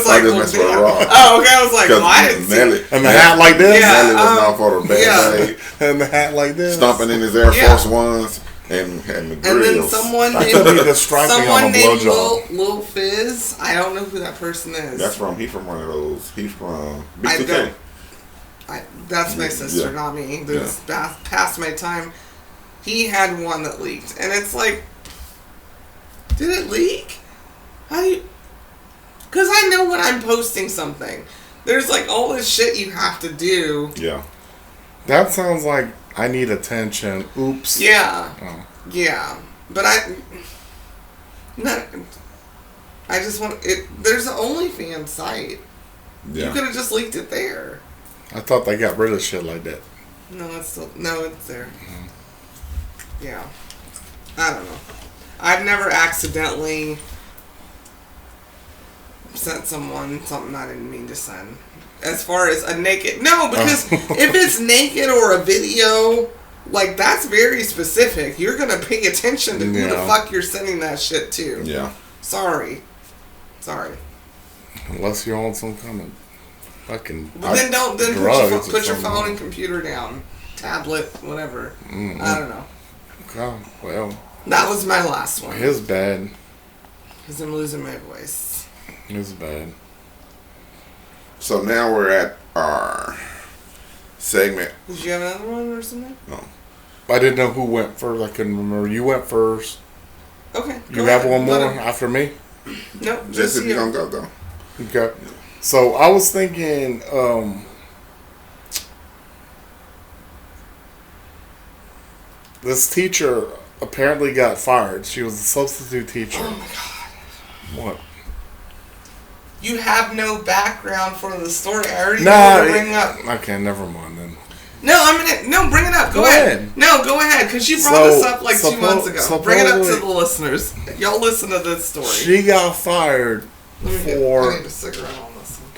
like, okay, I was like, well, I didn't see it. And the hat like this? Yeah. Nelly was known for the Band-Aid. And the hat like this. Stomping in his Air Force Ones and the grills. And then someone named Lil Fizz. I don't know who that person is. He's from one of those. He's from B2K. That's my sister, not me. That's past my time. He had one that leaked. And it's like, did it leak? How do you... Because I know when I'm posting something, there's like all this shit you have to do. Yeah. That sounds like I need attention. Oops. Yeah. Oh. Yeah. But I just want it. There's an OnlyFans site. Yeah. You could have just leaked it there. I thought they got rid of shit like that. No, it's there. Mm-hmm. Yeah. I don't know. I've never accidentally sent someone something I didn't mean to send. As far as a naked... No, because if it's naked or a video, like, that's very specific. You're going to pay attention to who the fuck you're sending that shit to. Yeah. Sorry. Unless you're on some kind of fucking... But then put your phone and computer down. Tablet, whatever. Mm-hmm. I don't know. God, well... That was my last one. It's bad. Because I'm losing my voice. It's bad. So now we're at our segment. Did you have another one or something? No. I didn't know who went first. I couldn't remember. You went first. Okay. You have one more after me? No. Just if you don't go, though. Okay. So I was thinking... this teacher apparently got fired. She was a substitute teacher. Oh my God. What? You have no background for the story. I already know to bring up. Okay, never mind then. No, bring it up. Go ahead. No, go ahead, because you brought this up like 2 months ago. Bring it up to the listeners. Y'all listen to this story. She got fired I need a cigarette on this one.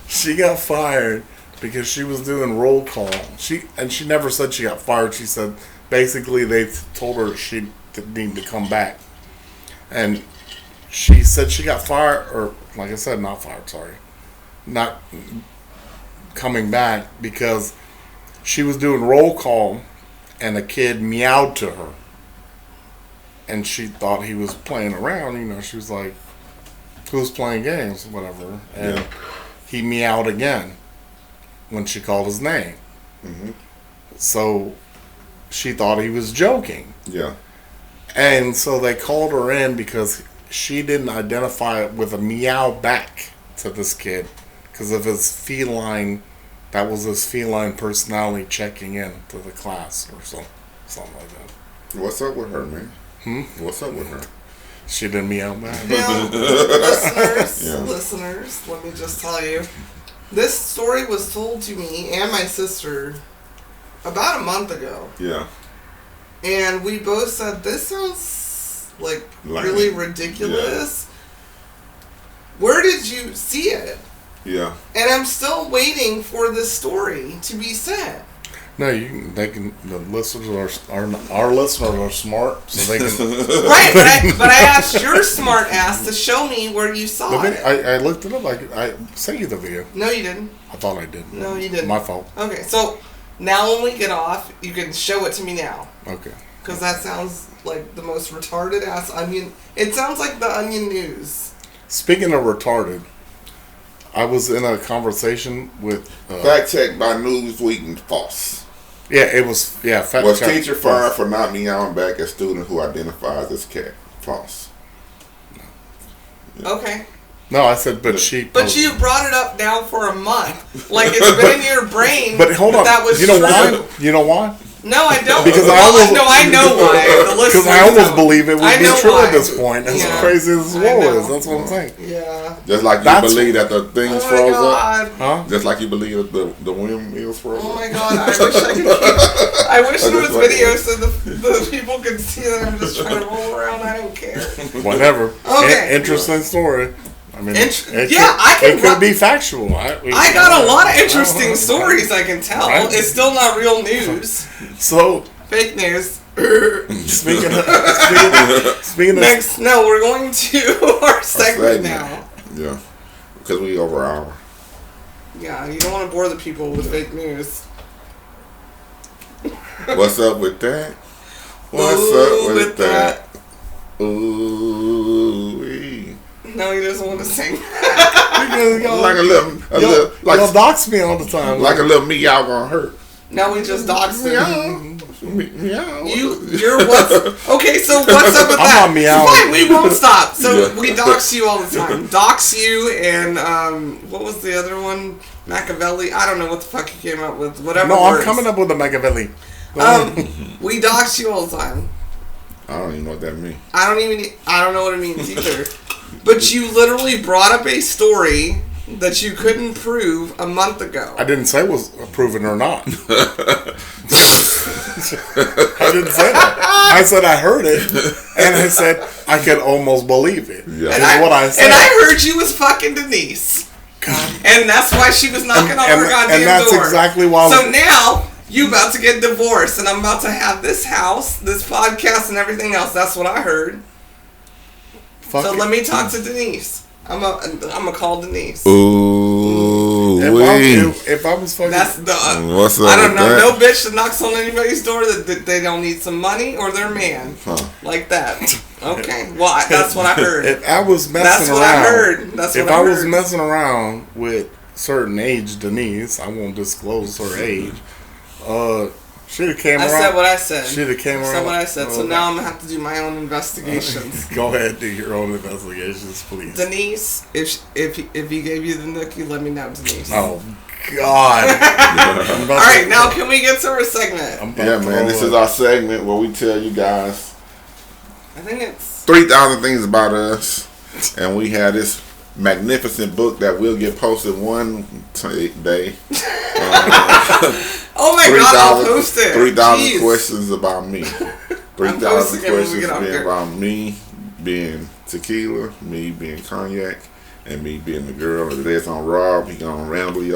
She got fired because she was doing roll call. She never said she got fired. She said basically they told her she needed to come back, and she said she got fired, or like I said, not fired. Sorry, not coming back because she was doing roll call, and a kid meowed to her, and she thought he was playing around. You know, she was like, "Who's playing games?" Whatever, and he meowed again when she called his name. Mm-hmm. So she thought he was joking. Yeah. And so they called her in because she didn't identify it with a meow back to this kid because of his feline. That was his feline personality checking in to the class or something like that. What's up with her, man? What's up with her? She didn't meow back. Now, listeners, let me just tell you. This story was told to me and my sister about a month ago. Yeah. And we both said, this sounds like really ridiculous. Yeah. Where did you see it? Yeah. And I'm still waiting for this story to be sent. No, the listeners our listeners are smart, so they can. Right, but I asked your smart ass to show me where you saw it. I looked it up. I sent you the video. No, you didn't. I thought I did. No, you didn't. My fault. Okay, so now when we get off, you can show it to me now. Okay. Because that sounds like the most retarded ass Onion. It sounds like the Onion News. Speaking of retarded, I was in a conversation with fact check by Newsweek and false. Yeah, it was. Yeah, fact check. Was teacher fired for not meowing back at student who identifies as cat? False. Okay. No, I said, but she. But you brought it up now for a month, like it's been in your brain. But hold on. That was you know why? You know why? No, I don't. Because I know why. Because I almost believe it would be true why. at this point. As crazy as this war is. That's what I'm saying. Yeah. Just like you believe that the things froze up. Huh? Just like you believe that the windmills froze up. Oh my God! I wish I could. I wish there was video so the people could see that I'm just trying to roll around. I don't care. Whatever. Okay. Interesting story. I mean, it could be factual. I got a lot of interesting stories I can tell. Right? It's still not real news. So fake news. Speaking of next, no, we're going to our segment now. Yeah, because we over an hour. Yeah, you don't want to bore the people with fake news. What's up with that? What's up with that? Ooh. No, he doesn't want to sing. Like a little, like dox me all the time. Like a little meow gonna hurt. No, we just doxed him. Meow. You're what's okay? So what's up with that? I'm on meow. Fine, we won't stop. So we dox you all the time. Dox you and what was the other one? Machiavelli. I don't know what the fuck he came up with. Whatever. No, words. I'm coming up with a Machiavelli. We dox you all the time. I don't even know what that means. I don't know what it means either. But you literally brought up a story that you couldn't prove a month ago. I didn't say it was proven or not. I didn't say that. I said I heard it, and I said I could almost believe it. Yeah. That's what I said. And I heard you was fucking Denise. God. And that's why she was knocking on our goddamn door. And that's exactly why. So now you about to get divorced, and I'm about to have this house, this podcast, and everything else. That's what I heard. Let me talk to Denise. I'm gonna call Denise. Ooh, if I was fucking, that's the. What's up? I don't know. No bitch that knocks on anybody's door that they don't need some money or their man like that. Okay, well that's what I heard. If I was messing that's around, what I heard. That's what I heard. If I was messing around with certain age Denise, I won't disclose her age. She'd have came around. I said what I said. She'd have came around. I said what I said. So now I'm going to have to do my own investigations. Go ahead, do your own investigations, please. Denise, if he gave you the nookie, let me know, Denise. Oh, God. All right, now can we get to our segment? Yeah, man, this is our segment where we tell you guys I think it's 3,000 things about us. And we have this magnificent book that will get posted one day. Oh my God, I'll post it. 3,000 questions about me. 3,000 questions being about me being tequila, me being cognac, and me being the girl. If that's on Rob, he gonna randomly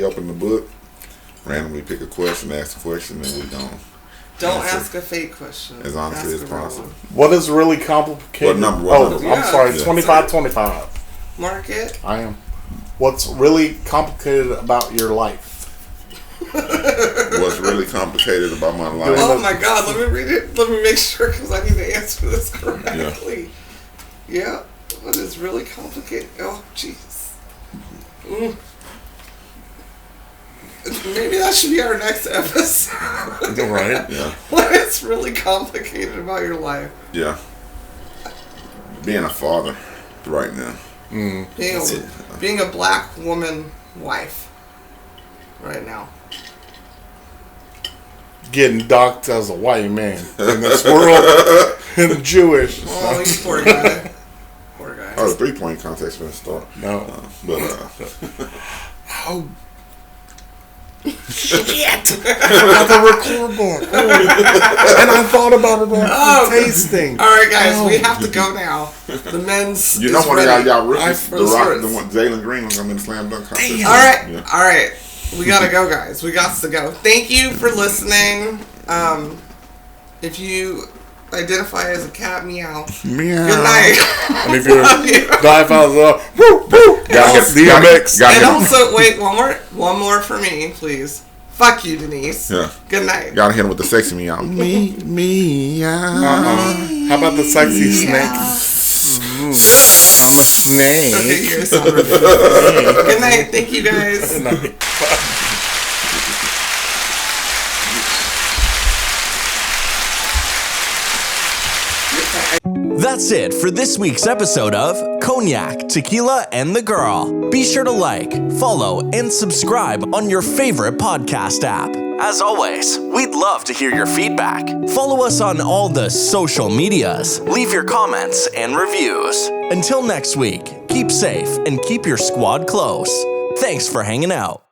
open the book, randomly pick a question, ask a question, and we gonna don't ask a fake question. As honestly as possible. What is really complicated? What number? I'm sorry, 2525. Mark it. I am. What's really complicated about your life? What's really complicated about my life? Oh my God, let me read it. Let me make sure because I need to answer this correctly. Yeah. What is really complicated? Oh, jeez. Maybe that should be our next episode. Right? Yeah. What is really complicated about your life? Yeah. Being a father right now. Being a black woman wife right now. Getting docked as a white man in this world and Jewish. Oh, you poor guy. Poor guy. Oh, the 3-point contest for the start. No. How? Shit! I forgot the record board. And I thought about it while tasting. Alright, guys, we have to go now. The men's. You know one of y'all rookies, the one, Jalen Green, was in the slam dunk contest. Alright. We gotta go, guys. We got to go. Thank you for listening. If you identify as a cat, meow. Meow. Good night. And if you're dive out, woo, woo. DMX. And also, wait, one more for me, please. Fuck you, Denise. Yeah. Good night. Gotta hit him with the sexy meow. Meow. How about the sexy snake? I'm a snake. Okay, here's some Good night. Thank you, guys. Good night. That's it for this week's episode of Cognac, Tequila, and the Girl. Be sure to like, follow, and subscribe on your favorite podcast app. As always, we'd love to hear your feedback. Follow us on all the social medias. Leave your comments and reviews. Until next week, keep safe and keep your squad close. Thanks for hanging out.